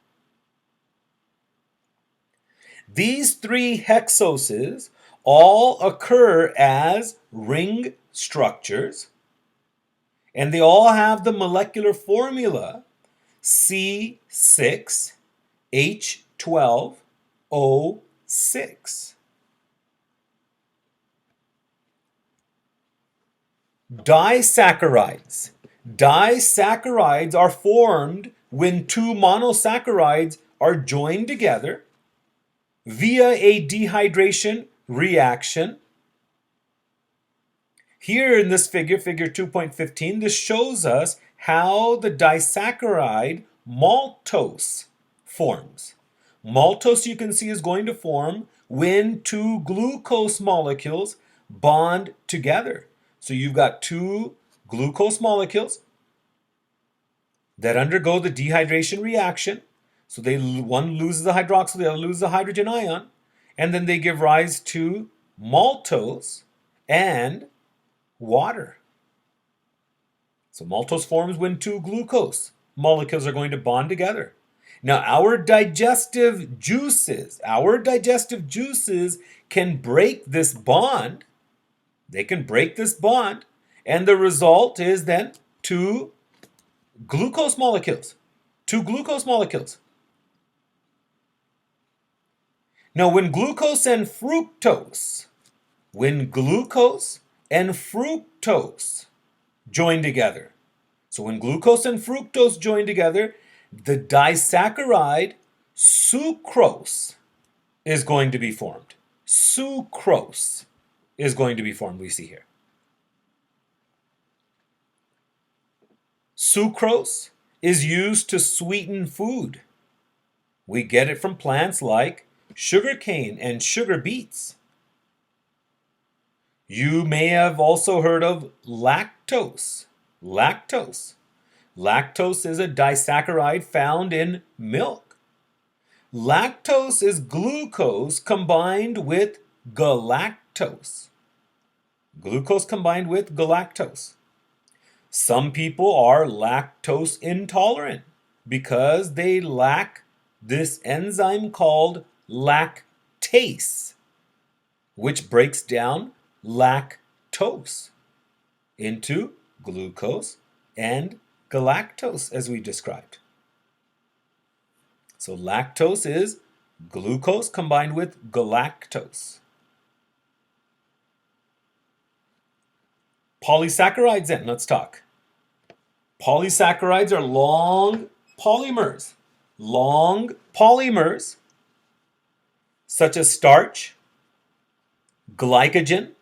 These three hexoses all occur as ring structures, and they all have the molecular formula C6H12O6. Disaccharides. Disaccharides are formed when two monosaccharides are joined together via a dehydration reaction. Here in this figure, figure 2.15, this shows us how the disaccharide maltose forms. Maltose, you can see, is going to form when two glucose molecules bond together. So you've got two glucose molecules that undergo the dehydration reaction. So one loses the hydroxyl, the other loses the hydrogen ion, and then they give rise to maltose and water. So maltose forms when two glucose molecules are going to bond together. Now our digestive juices can break this bond. They can break this bond, and the result is then two glucose molecules. Two glucose molecules. Now when glucose and fructose join together, so when glucose and fructose join together, the disaccharide sucrose is going to be formed. Sucrose is going to be formed, we see here. Sucrose is used to sweeten food. We get it from plants like sugarcane and sugar beets. You may have also heard of lactose. Lactose is a disaccharide found in milk. Lactose is glucose combined with galactose. Glucose combined with galactose. Some people are lactose intolerant because they lack this enzyme called lactase, which breaks down lactose into glucose and galactose, as we described. So lactose is glucose combined with galactose. Polysaccharides then, let's talk. Polysaccharides are long polymers. Long polymers such as starch, glycogen,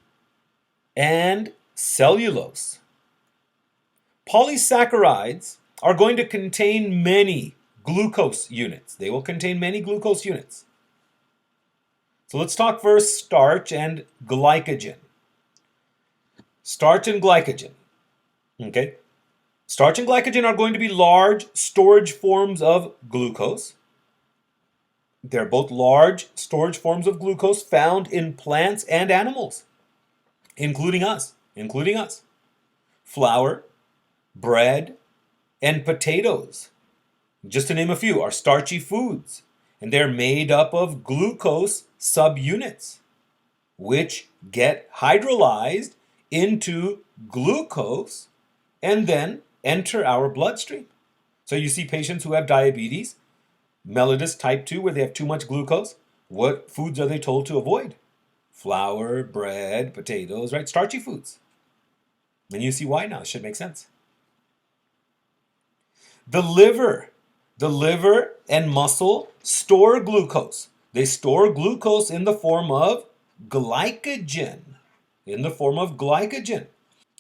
and cellulose. Polysaccharides are going to contain many glucose units. They will contain many glucose units. So let's talk first starch and glycogen. Starch and glycogen. Okay. Starch and glycogen are going to be large storage forms of glucose. They're both large storage forms of glucose found in plants and animals, including us. Flour, bread, and potatoes, just to name a few, are starchy foods, and they're made up of glucose subunits, which get hydrolyzed into glucose and then enter our bloodstream. So you see patients who have diabetes, mellitus type 2, where they have too much glucose. What foods are they told to avoid? Flour, bread, potatoes, right? Starchy foods. And you see why now. It should make sense. The liver and muscle store glucose. They store glucose in the form of glycogen.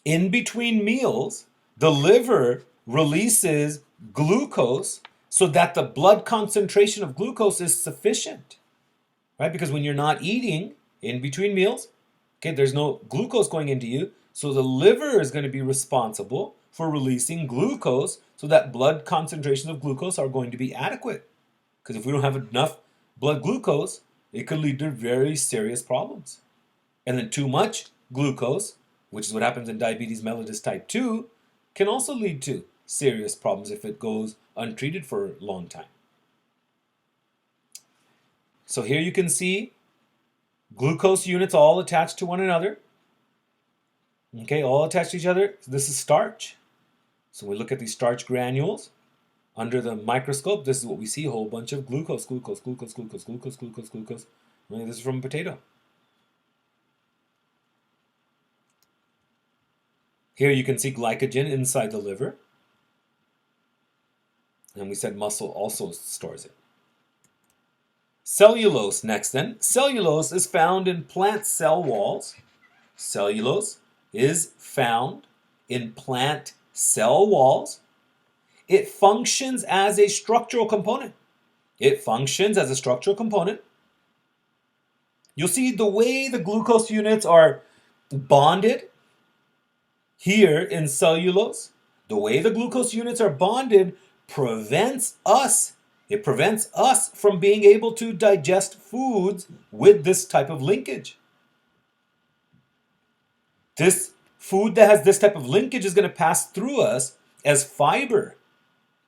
In between meals, the liver releases glucose so that the blood concentration of glucose is sufficient, right? Because when you're not eating in between meals, okay, there's no glucose going into you, so the liver is going to be responsible for releasing glucose so that blood concentrations of glucose are going to be adequate. Because if we don't have enough blood glucose, it could lead to very serious problems. And then too much glucose, which is what happens in diabetes mellitus type 2, can also lead to serious problems if it goes untreated for a long time. So here you can see glucose units all attached to one another. Okay, all attached to each other. So this is starch. So we look at these starch granules. Under the microscope, this is what we see, a whole bunch of glucose. This is from a potato. Here you can see glycogen inside the liver. And we said muscle also stores it. Cellulose next then. Cellulose is found in plant cell walls. Cellulose is found in plant cell walls. It functions as a structural component. You'll see the way the glucose units are bonded here in cellulose. The way the glucose units are bonded prevents us from being able to digest foods with this type of linkage. This food that has this type of linkage is going to pass through us as fiber.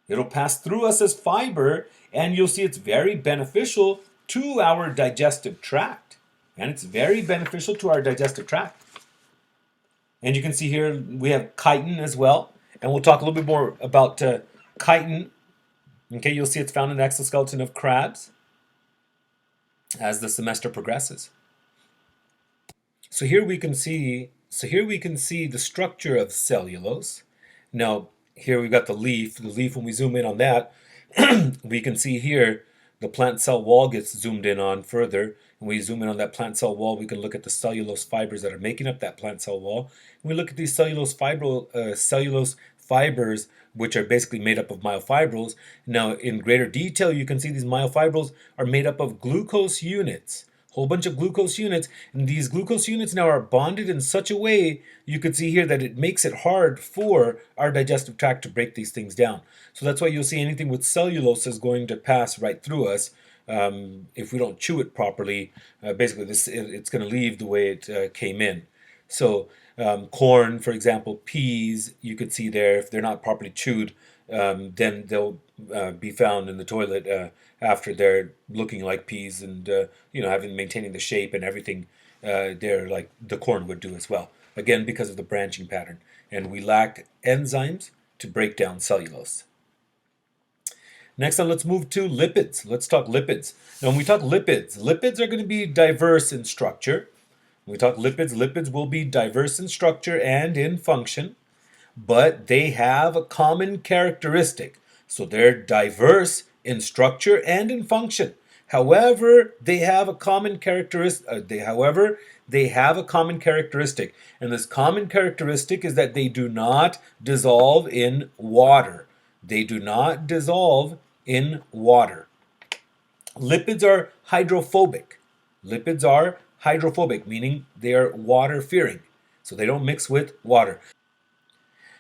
It'll pass through us as fiber, and you'll see it's very beneficial to our digestive tract. And you can see here we have chitin as well. And we'll talk a little bit more about chitin. Okay, you'll see it's found in the exoskeleton of crabs as the semester progresses. So here we can see the structure of cellulose. Now, here we've got the leaf. The leaf, when we zoom in on that, we can see here the plant cell wall gets zoomed in on further. When we zoom in on that plant cell wall, we can look at the cellulose fibers that are making up that plant cell wall. When we look at these cellulose fibers, which are basically made up of myofibrils. Now, in greater detail, you can see these myofibrils are made up of glucose units. Whole bunch of glucose units, and these glucose units now are bonded in such a way you could see here that it makes it hard for our digestive tract to break these things down. So that's why you'll see anything with cellulose is going to pass right through us if we don't chew it properly, basically it's going to leave the way it came in. So corn, for example, peas, you could see there, if they're not properly chewed, then they'll be found in the toilet after they're looking like peas and having maintaining the shape and everything there like the corn would do as well. Again, because of the branching pattern, and we lack enzymes to break down cellulose. Next on, let's move to lipids. Let's talk lipids. Now, when we talk lipids, lipids are going to be diverse in structure. When we talk lipids, lipids will be diverse in structure and in function, but they have a common characteristic. So they're diverse in structure and in function. However, they have a common characteristic. They have a common characteristic, and this common characteristic is that they do not dissolve in water. They do not dissolve in water. Lipids are hydrophobic. Lipids are hydrophobic, meaning they are water-fearing, so they don't mix with water.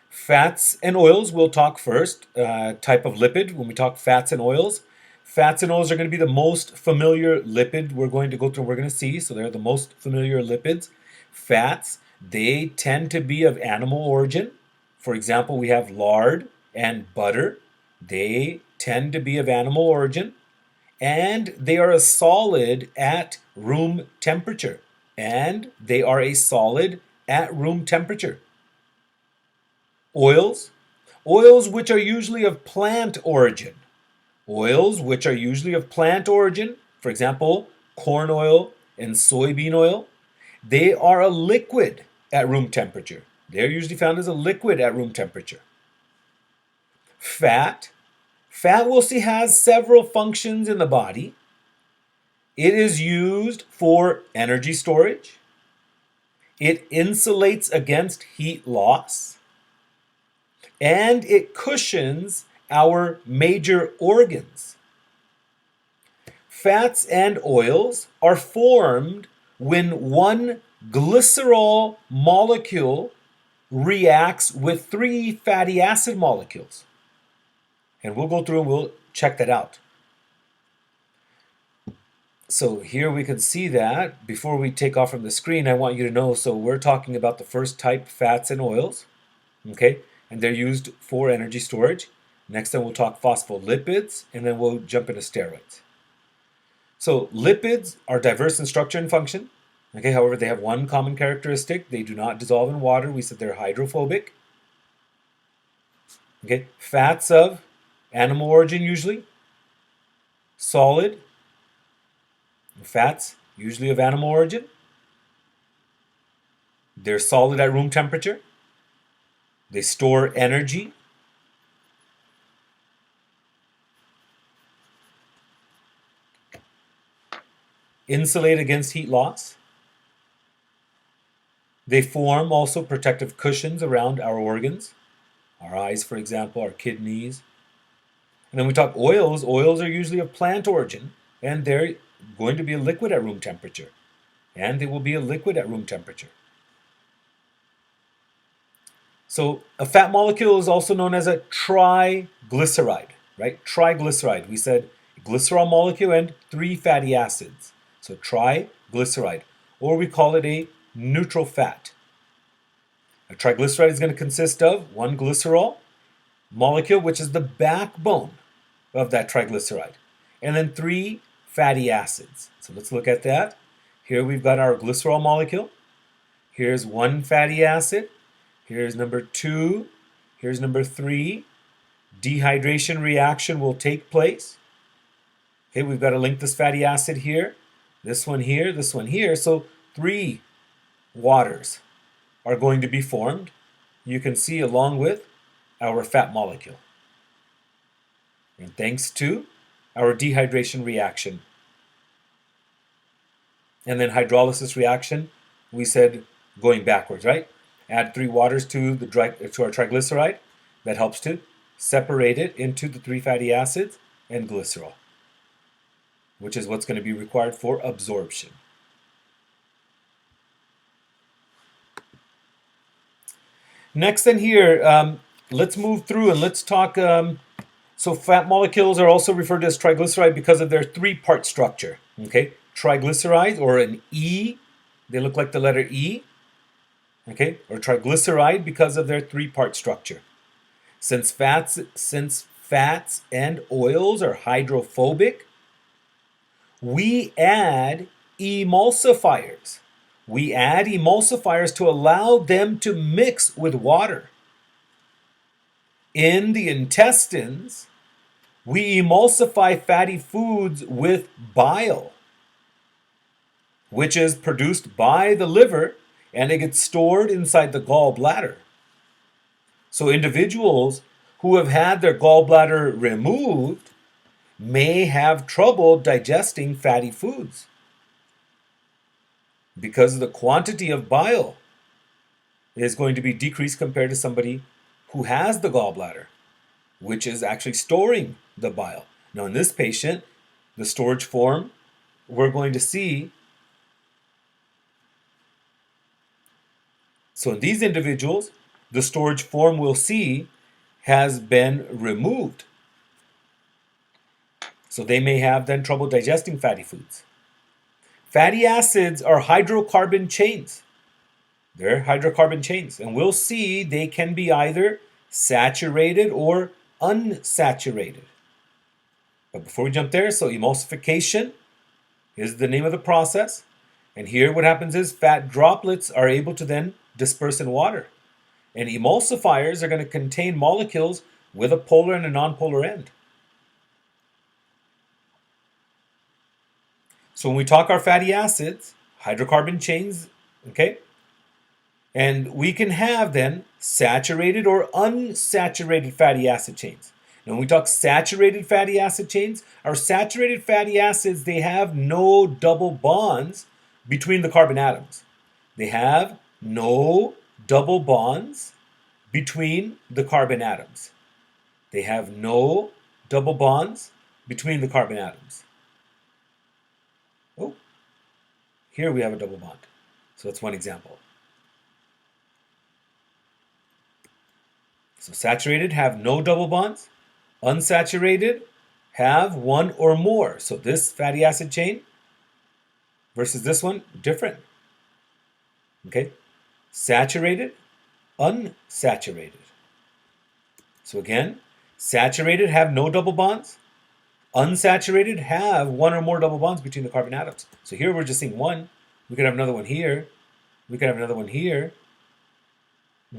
Fats and oils, we'll talk first. Type of lipid, when we talk fats and oils are going to be the most familiar lipid we're going to go through, we're going to see. So they're the most familiar lipids. Fats, they tend to be of animal origin. For example, we have lard and butter. They tend to be of animal origin. And they are a solid at room temperature. Oils which are usually of plant origin. For example, corn oil and soybean oil, they are a liquid at room temperature. They're usually found as a liquid at room temperature. Fat we'll see has several functions in the body. It is used for energy storage. It insulates against heat loss. And it cushions our major organs. Fats and oils are formed when one glycerol molecule reacts with 3 fatty acid molecules. And we'll go through and we'll check that out. So here we can see that. Before we take off from the screen, I want you to know, so we're talking about the first type, fats and oils. Okay? And they're used for energy storage. Next then we'll talk phospholipids, and then we'll jump into steroids. So lipids are diverse in structure and function. Okay, however, they have one common characteristic. They do not dissolve in water. We said they're hydrophobic. Okay, fats of animal origin usually. Solid. Fats usually of animal origin. They're solid at room temperature. They store energy. Insulate against heat loss. They form also protective cushions around our organs. Our eyes, for example, our kidneys. And then we talk oils. Oils are usually of plant origin, and they're going to be a liquid at room temperature. And they will be a liquid at room temperature. So a fat molecule is also known as a triglyceride, right? Triglyceride. We said glycerol molecule and 3 fatty acids. So triglyceride, or we call it a neutral fat. A triglyceride is going to consist of 1 glycerol molecule, which is the backbone of that triglyceride, and then 3 fatty acids. So let's look at that. Here we've got our glycerol molecule. Here's 1 fatty acid. Here's number 2. Here's number 3. Dehydration reaction will take place. Okay, we've got to link this fatty acid here. This one here, this one here. So 3 waters are going to be formed. You can see along with our fat molecule. And thanks to our dehydration reaction. And then hydrolysis reaction, we said going backwards, right? Add 3 waters to our triglyceride. That helps to separate it into the 3 fatty acids and glycerol, which is what's going to be required for absorption. Next in here, let's move through and let's talk So fat molecules are also referred to as triglyceride because of their three-part structure. Okay, triglyceride, or an E, they look like the letter E. Okay, or triglyceride because of their three-part structure. Since fats and oils are hydrophobic, we add emulsifiers. We add emulsifiers to allow them to mix with water. In the intestines, we emulsify fatty foods with bile, which is produced by the liver, and it gets stored inside the gallbladder. So individuals who have had their gallbladder removed may have trouble digesting fatty foods because the quantity of bile is going to be decreased compared to somebody who has the gallbladder, which is actually storing the bile. Now in this patient, the storage form we're going to see, so in these individuals, the storage form we'll see has been removed. So they may have then trouble digesting fatty foods. Fatty acids are hydrocarbon chains. They're hydrocarbon chains. And we'll see they can be either saturated or unsaturated. But before we jump there, so emulsification is the name of the process. And here what happens is fat droplets are able to then disperse in water. And emulsifiers are going to contain molecules with a polar and a nonpolar end. So when we talk our fatty acids, hydrocarbon chains, okay? And we can have then saturated or unsaturated fatty acid chains. And when we talk saturated fatty acid chains, our saturated fatty acids, they have no double bonds between the carbon atoms. They have no double bonds between the carbon atoms. They have no double bonds between the carbon atoms. Oh, here we have a double bond. So that's one example. So saturated have no double bonds. Unsaturated have one or more. So this fatty acid chain versus this one, different. Okay? Saturated, unsaturated. So again, saturated have no double bonds. Unsaturated have one or more double bonds between the carbon atoms. So here we're just seeing one. We could have another one here. We could have another one here.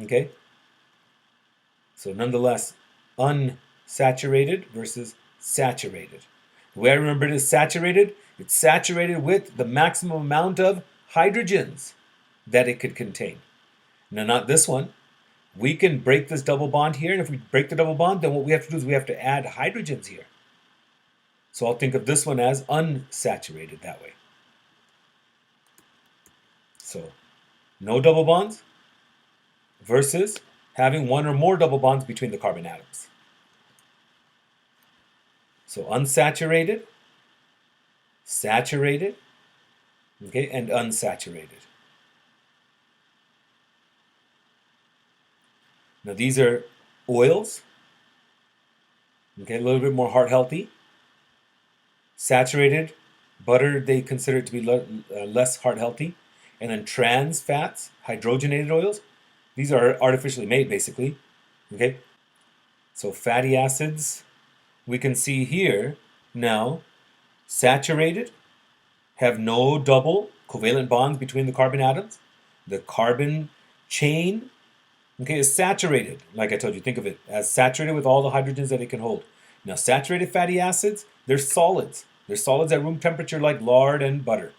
Okay? So nonetheless, unsaturated versus saturated. The way I remember it is saturated. It's saturated with the maximum amount of hydrogens that it could contain. Now, not this one. We can break this double bond here, and if we break the double bond, then what we have to do is we have to add hydrogens here. So I'll think of this one as unsaturated that way. So no double bonds versus having one or more double bonds between the carbon atoms. So unsaturated, saturated, okay, and unsaturated. Now these are oils, okay, a little bit more heart healthy. Saturated, butter, they consider it to be less heart healthy. And then trans fats, hydrogenated oils, these are artificially made basically, okay? So fatty acids, we can see here now, saturated, have no double covalent bonds between the carbon atoms. The carbon chain, okay, is saturated. Like I told you, think of it as saturated with all the hydrogens that it can hold. Now, saturated fatty acids, they're solids. They're solids at room temperature like lard and butter.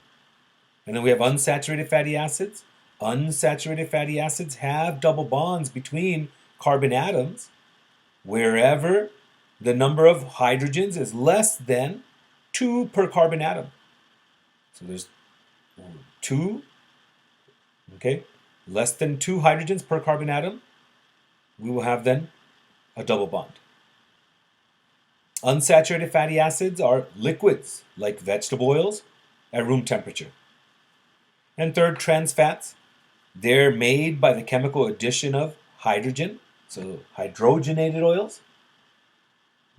And then we have unsaturated fatty acids. Unsaturated fatty acids have double bonds between carbon atoms wherever the number of hydrogens is less than 2 per carbon atom. So there's 2, okay, less than 2 hydrogens per carbon atom. We will have then a double bond. Unsaturated fatty acids are liquids like vegetable oils at room temperature. And third, trans fats. They're made by the chemical addition of hydrogen, so hydrogenated oils.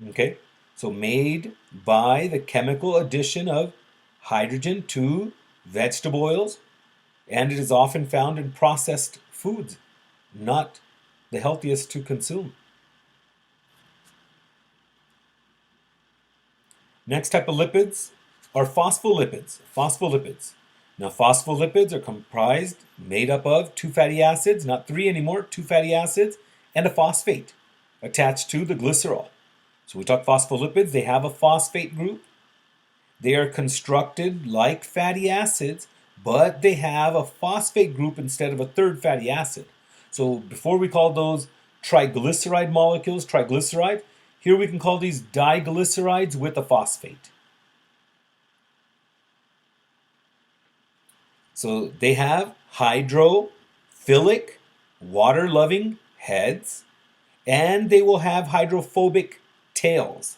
Okay, so made by the chemical addition of hydrogen to vegetable oils, and it is often found in processed foods, not the healthiest to consume. Next type of lipids are phospholipids. Phospholipids. Now, phospholipids are made up of two fatty acids, not three anymore, two fatty acids, and a phosphate attached to the glycerol. So we talk phospholipids, they have a phosphate group. They are constructed like fatty acids, but they have a phosphate group instead of a third fatty acid. So before we call those triglyceride molecules triglyceride, here we can call these diglycerides with a phosphate. So they have hydrophilic, water-loving heads, and they will have hydrophobic tails.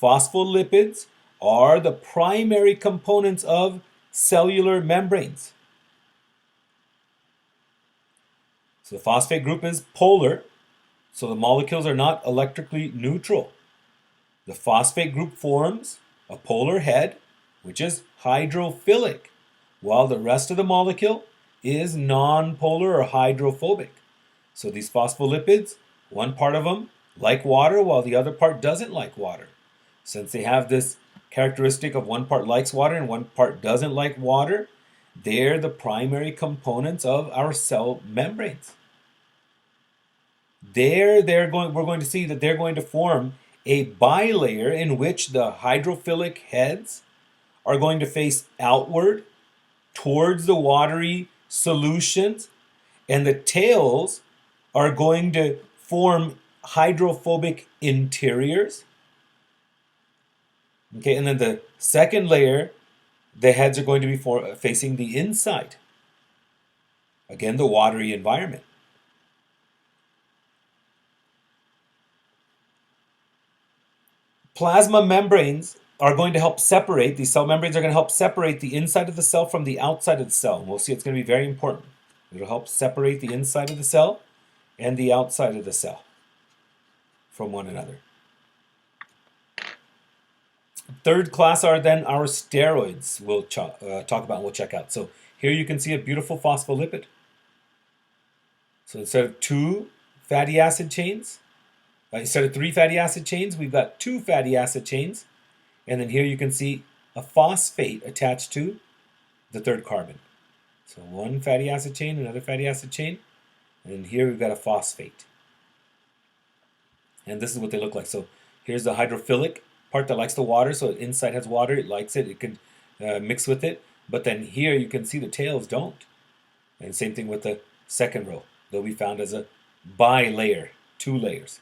Phospholipids are the primary components of cellular membranes. So the phosphate group is polar, so the molecules are not electrically neutral. The phosphate group forms a polar head, which is hydrophilic, while the rest of the molecule is nonpolar or hydrophobic. So these phospholipids, one part of them like water while the other part doesn't like water. Since they have this characteristic of one part likes water and one part doesn't like water, they're the primary components of our cell membranes. We're going to see that they're going to form a bilayer in which the hydrophilic heads are going to face outward towards the watery solutions, and the tails are going to form hydrophobic interiors. Okay, and then the second layer, the heads are going to be facing the inside. Again, the watery environment. Plasma membranes are going to help separate, these cell membranes are going to help separate the inside of the cell from the outside of the cell. And we'll see it's going to be very important. It'll help separate the inside of the cell and the outside of the cell from one another. Third class are then our steroids we'll talk about and we'll check out. So here you can see a beautiful phospholipid. So instead of two fatty acid chains, instead of three fatty acid chains, we've got two fatty acid chains. And then here you can see a phosphate attached to the third carbon. So one fatty acid chain, another fatty acid chain. And here we've got a phosphate. And this is what they look like. So here's the hydrophilic part that likes the water. So inside has water, it likes it, it can mix with it. But then here you can see the tails don't. And same thing with the second row. They'll be found as a bilayer, two layers.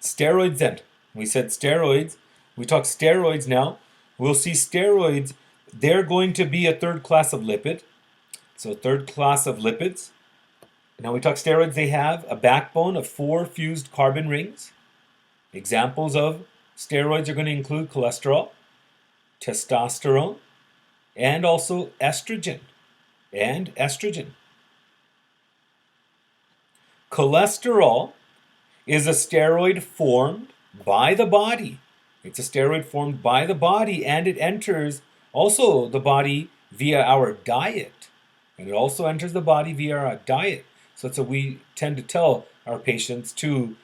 Steroids then. We said steroids. We talk steroids now. We'll see steroids. They're going to be a third class of lipid. So third class of lipids. Now we talk steroids. They have a backbone of 4 fused carbon rings. Examples of steroids are going to include cholesterol, testosterone, and also estrogen. Cholesterol is a steroid formed by the body. It's a steroid formed by the body, and it enters also the body via our diet. And it also enters the body via our diet. So that's what we tend to tell our patients to,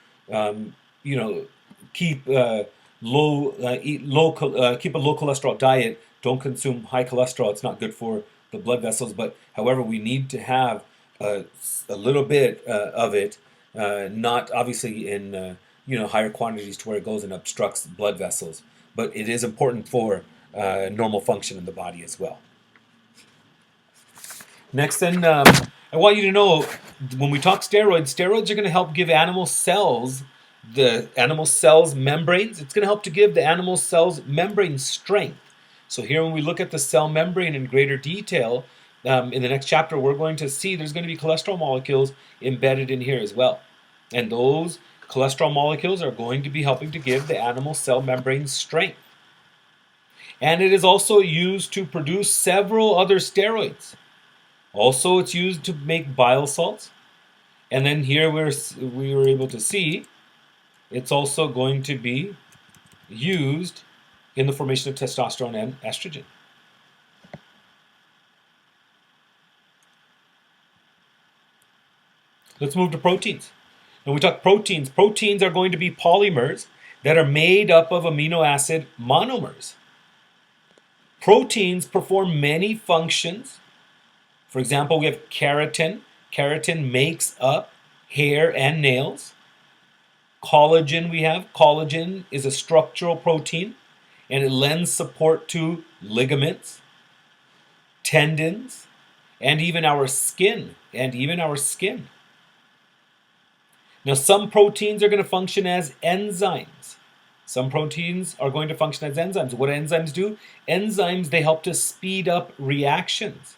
keep keep a low cholesterol diet. Don't consume high cholesterol. It's not good for the blood vessels. But however, we need to have a little bit of it. Not obviously in higher quantities to where it goes and obstructs blood vessels, but it is important for normal function in the body as well. Next then, I want you to know, when we talk steroids are going to help give animal cells, the animal cells membranes, it's going to help to give the animal cells membrane strength. So here when we look at the cell membrane in greater detail, in the next chapter, we're going to see there's going to be cholesterol molecules embedded in here as well. And those cholesterol molecules are going to be helping to give the animal cell membrane strength. And it is also used to produce several other steroids. Also, it's used to make bile salts. And then here we were able to see it's also going to be used in the formation of testosterone and estrogen. Let's move to proteins. When we talk proteins, proteins are going to be polymers that are made up of amino acid monomers. Proteins perform many functions. For example, we have keratin. Keratin makes up hair and nails. Collagen we have. Collagen is a structural protein and it lends support to ligaments, tendons, and even our skin. Now, some proteins are going to function as enzymes. Some proteins are going to function as enzymes. What do enzymes do? Enzymes, they help to speed up reactions.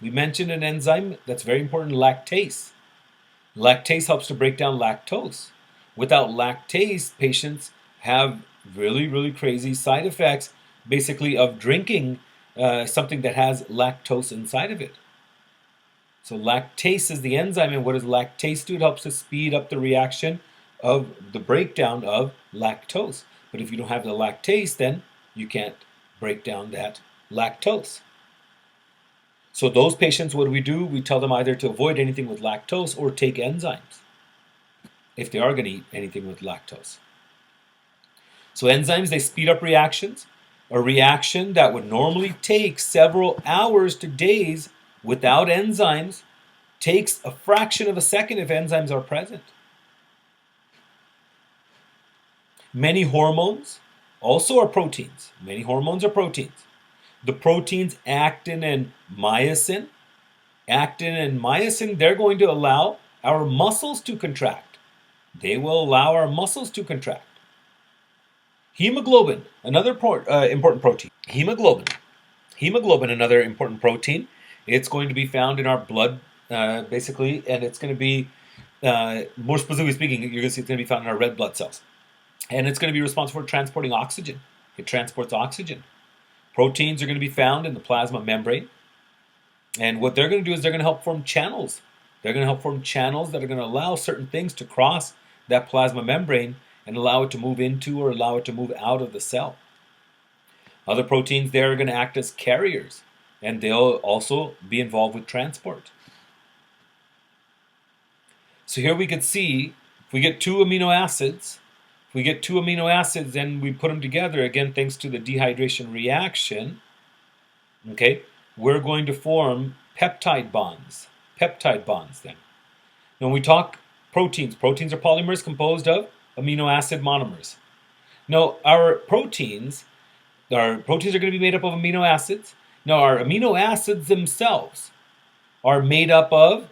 We mentioned an enzyme that's very important, lactase. Lactase helps to break down lactose. Without lactase, patients have really, really crazy side effects, basically, of drinking something that has lactose inside of it. So lactase is the enzyme, and what does lactase do? It helps to speed up the reaction of the breakdown of lactose. But if you don't have the lactase, then you can't break down that lactose. So those patients, what do? We tell them either to avoid anything with lactose or take enzymes, if they are going to eat anything with lactose. So enzymes, they speed up reactions. A reaction that would normally take several hours to days without enzymes takes a fraction of a second if enzymes are present. Many hormones also are proteins. Many hormones are proteins. The proteins actin and myosin. Actin and myosin, they're going to allow our muscles to contract. They will allow our muscles to contract. Hemoglobin, another important protein. Hemoglobin, another important protein. It's going to be found in our blood, basically, and it's going to be, more specifically speaking, you're going to see it's going to be found in our red blood cells. And it's going to be responsible for transporting oxygen. It transports oxygen. Proteins are going to be found in the plasma membrane. And what they're going to do is they're going to help form channels. They're going to help form channels that are going to allow certain things to cross that plasma membrane and allow it to move into or allow it to move out of the cell. Other proteins there are going to act as carriers, and they'll also be involved with transport. So here we could see, if we get two amino acids, and we put them together, again, thanks to the dehydration reaction, okay, we're going to form peptide bonds. Peptide bonds then. Now when we talk proteins are polymers composed of amino acid monomers. Now our proteins are going to be made up of amino acids. Now our amino acids themselves are made up of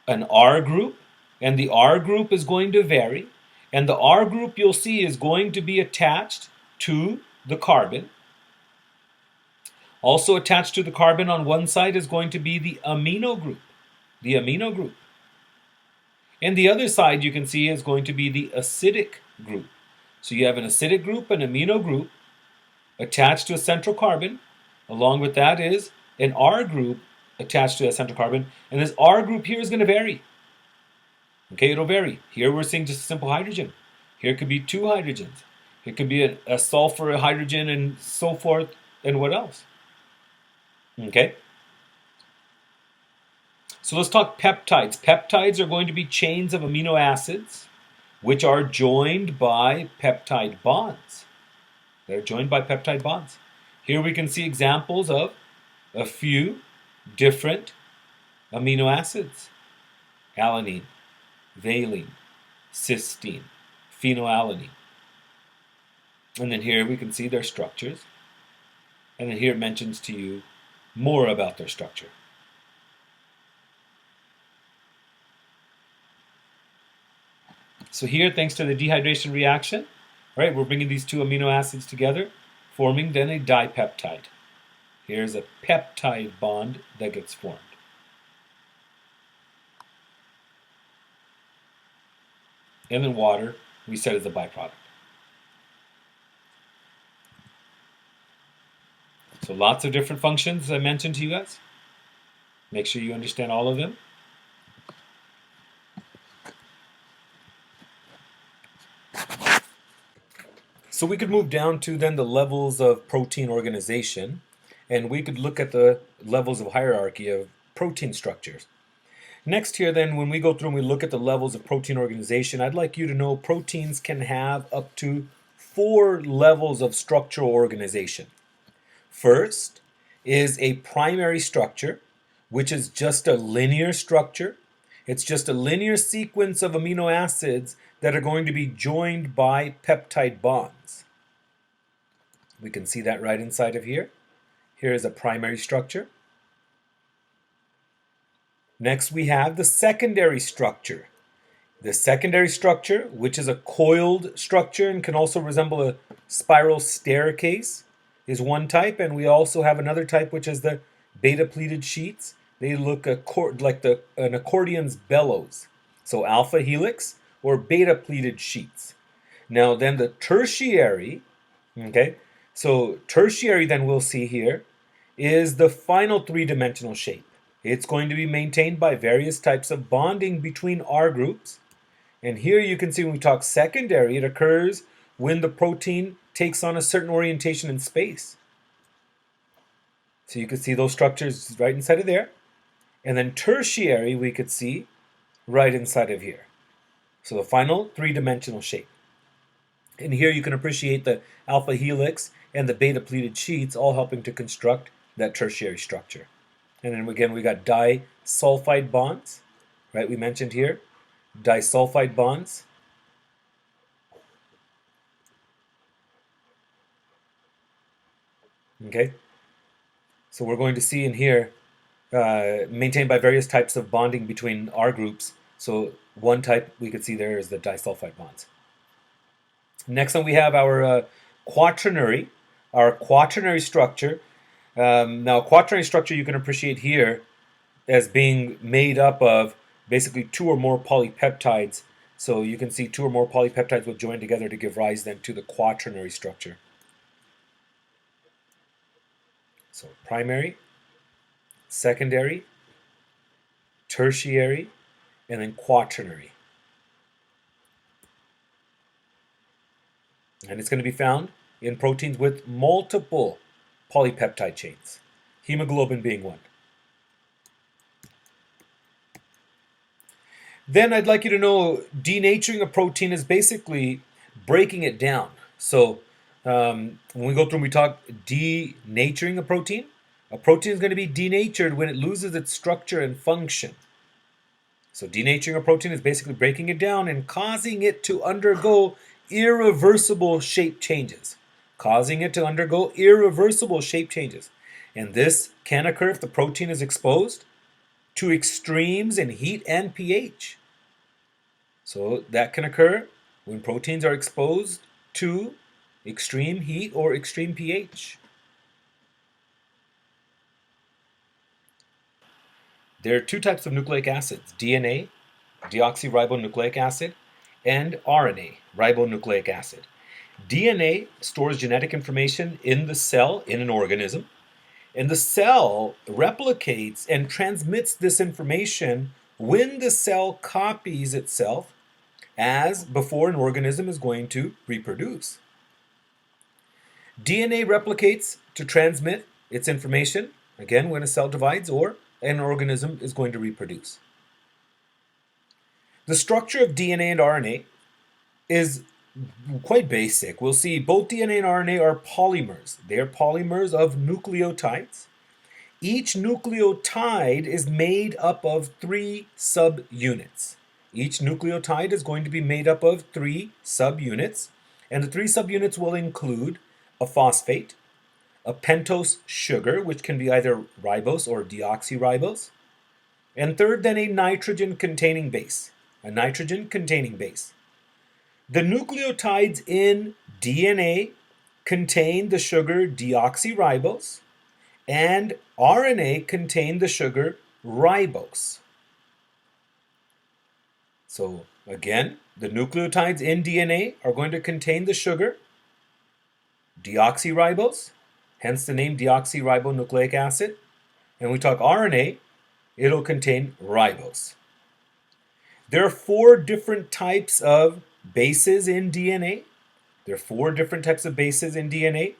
an R group, and the R group is going to vary. And the R group, you'll see, is going to be attached to the carbon. Also attached to the carbon on one side is going to be the amino group. The amino group. And the other side, you can see, is going to be the acidic group. So you have an acidic group, an amino group, attached to a central carbon. Along with that is an R group attached to a central carbon. And this R group here is going to vary. Okay, it'll vary. Here we're seeing just a simple hydrogen. Here could be two hydrogens. It could be a sulfur, a hydrogen, and so forth, and what else? Okay? So let's talk peptides. Peptides are going to be chains of amino acids which are joined by peptide bonds. They're joined by peptide bonds. Here we can see examples of a few different amino acids. Alanine, valine, cysteine, phenylalanine. And then here we can see their structures. And then here it mentions to you more about their structure. So here, thanks to the dehydration reaction, right, we're bringing these two amino acids together, forming then a dipeptide. Here's a peptide bond that gets formed. And then water, we said, is a byproduct. So lots of different functions I mentioned to you guys. Make sure you understand all of them. So we could move down to then the levels of protein organization, and we could look at the levels of hierarchy of protein structures. Next here then, when we go through and we look at the levels of protein organization, I'd like you to know proteins can have up to 4 levels of structural organization. First is a primary structure, which is just a linear structure. It's just a linear sequence of amino acids that are going to be joined by peptide bonds. We can see that right inside of here. Here is a primary structure. Next we have the secondary structure. The secondary structure, which is a coiled structure and can also resemble a spiral staircase, is one type, and we also have another type which is the beta-pleated sheets. They look like an accordion's bellows. So alpha helix or beta-pleated sheets. Now then the tertiary, okay, so tertiary then we'll see here is the final 3-dimensional shape. It's going to be maintained by various types of bonding between R groups. And here you can see when we talk secondary, it occurs when the protein takes on a certain orientation in space. So you can see those structures right inside of there. And then tertiary we could see right inside of here. So the final 3-dimensional shape. And here you can appreciate the alpha helix and the beta-pleated sheets all helping to construct that tertiary structure. And then again we got disulfide bonds, right? We mentioned here disulfide bonds. Okay, so we're going to see in here maintained by various types of bonding between R groups. So one type we could see there is the disulfide bonds. Next one we have our quaternary structure. Now quaternary structure you can appreciate here as being made up of basically 2 or more polypeptides. So you can see 2 or more polypeptides will join together to give rise then to the quaternary structure. So primary, secondary, tertiary, and then quaternary. And it's going to be found in proteins with multiple polypeptide chains, hemoglobin being one. Then I'd like you to know denaturing a protein is basically breaking it down. So when we go through and we talk denaturing a protein is going to be denatured when it loses its structure and function. So denaturing a protein is basically breaking it down and causing it to undergo irreversible shape changes. Causing it to undergo irreversible shape changes. And this can occur if the protein is exposed to extremes in heat and pH. So that can occur when proteins are exposed to extreme heat or extreme pH. There are 2 types of nucleic acids, DNA, deoxyribonucleic acid, and RNA, ribonucleic acid. DNA stores genetic information in the cell in an organism, and the cell replicates and transmits this information when the cell copies itself as before an organism is going to reproduce. DNA replicates to transmit its information, again, when a cell divides or an organism is going to reproduce. The structure of DNA and RNA is quite basic. We'll see both DNA and RNA are polymers. They are polymers of nucleotides. Each nucleotide is made up of 3 subunits. Each nucleotide is going to be made up of 3 subunits, and the 3 subunits will include a phosphate, a pentose sugar, which can be either ribose or deoxyribose, and third, then a nitrogen-containing base. A nitrogen-containing base. The nucleotides in DNA contain the sugar deoxyribose, and RNA contain the sugar ribose. So again, the nucleotides in DNA are going to contain the sugar deoxyribose, hence the name deoxyribonucleic acid. And we talk RNA, it'll contain ribose. There are 4 different types of bases in DNA. There are 4 different types of bases in DNA.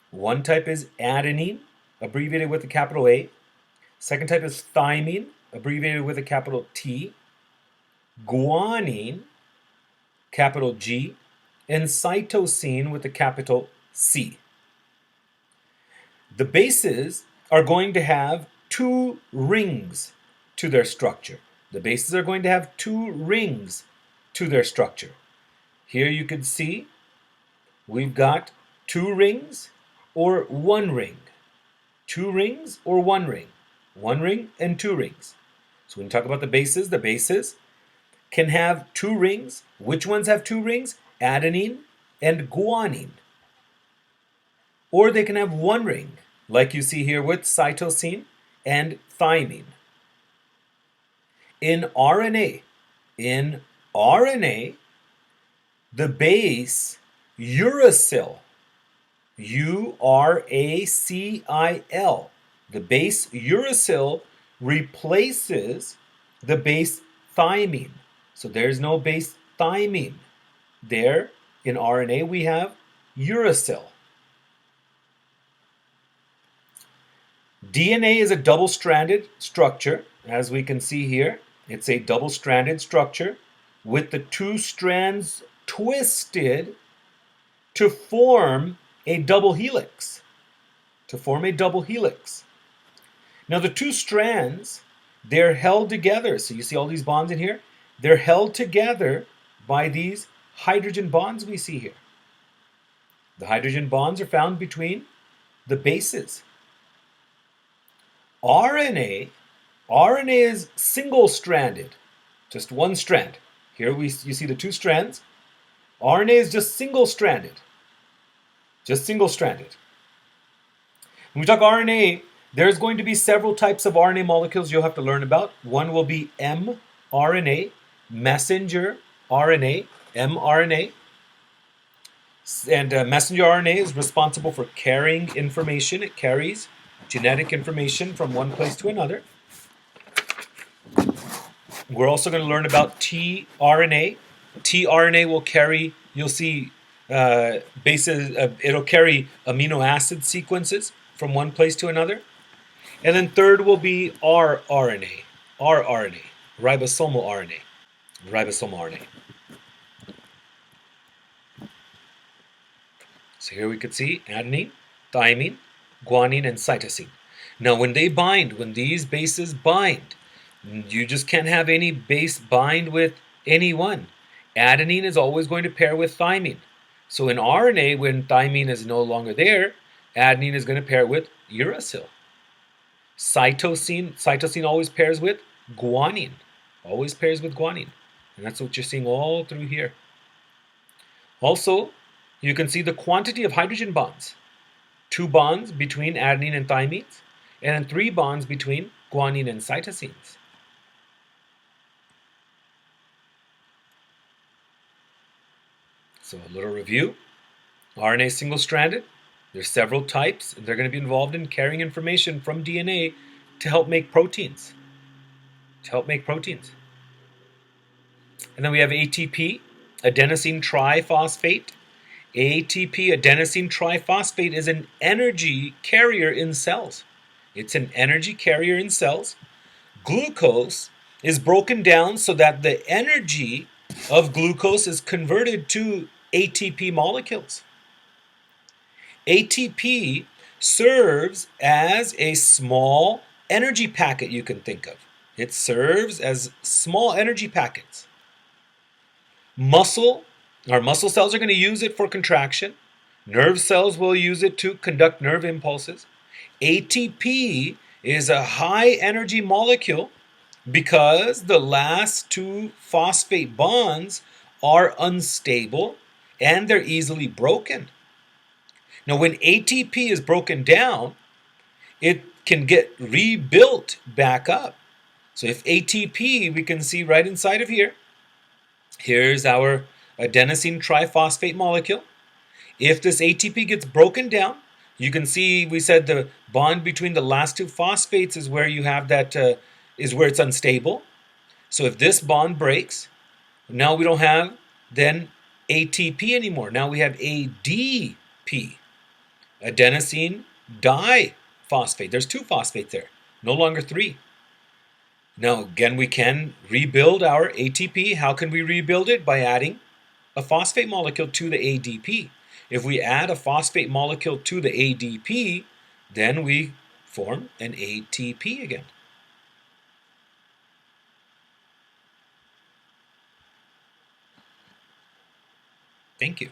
One type is adenine, abbreviated with a capital A. Second type is thymine, abbreviated with a capital T. Guanine, capital G. And cytosine with a capital C. The bases are going to have 2 rings to their structure. The bases are going to have 2 rings to their structure. Here you can see we've got 2 rings or 1 ring. 2 rings or 1 ring. 1 ring and 2 rings. So when we talk about the bases can have 2 rings. Which ones have 2 rings? Adenine and guanine. Or they can have 1 ring, like you see here with cytosine and thymine. In RNA, the base uracil, U-R-A-C-I-L, the base uracil replaces the base thymine. So there's no base thymine. There, in RNA, we have uracil. DNA is a double-stranded structure, as we can see here. It's a double-stranded structure with the 2 strands twisted to form a double helix. Now the 2 strands, they're held together. So you see all these bonds in here? They're held together by these hydrogen bonds we see here. The hydrogen bonds are found between the bases. RNA is single-stranded, just 1 strand. Here you see the 2 strands. RNA is just single-stranded. When we talk RNA, there's going to be several types of RNA molecules you'll have to learn about. One will be mRNA, messenger RNA, mRNA. And messenger RNA is responsible for carrying information. It carries genetic information from one place to another. We're also going to learn about tRNA. tRNA will carry, you'll see bases, it'll carry amino acid sequences from one place to another. And then third will be rRNA, ribosomal RNA. So here we could see adenine, thymine, guanine, and cytosine. Now when these bases bind, you just can't have any base bind with any one. Adenine is always going to pair with thymine. So in RNA, when thymine is no longer there, adenine is going to pair with uracil. Cytosine always pairs with guanine. And that's what you're seeing all through here. Also, you can see the quantity of hydrogen bonds. 2 bonds between adenine and thymines, and then 3 bonds between guanine and cytosines. So a little review. RNA is single-stranded. There's several types, and they're going to be involved in carrying information from DNA to help make proteins. And then we have ATP, adenosine triphosphate. ATP, adenosine triphosphate, is an energy carrier in cells. Glucose is broken down so that the energy of glucose is converted to ATP molecules. ATP serves as a small energy packet you can think of. It serves as small energy packets. Our muscle cells are going to use it for contraction. Nerve cells will use it to conduct nerve impulses. ATP is a high energy molecule because the last 2 phosphate bonds are unstable and they're easily broken. Now when ATP is broken down, it can get rebuilt back up. So if ATP, we can see right inside of here, here's our adenosine triphosphate molecule. If this ATP gets broken down, you can see we said the bond between the last 2 phosphates is where you have that, is where it's unstable. So if this bond breaks, now we don't have then ATP anymore. Now we have ADP, adenosine diphosphate. There's 2 phosphates there, no longer 3. Now, again, we can rebuild our ATP. How can we rebuild it? By adding a phosphate molecule to the ADP. If we add a phosphate molecule to the ADP, then we form an ATP again. Thank you.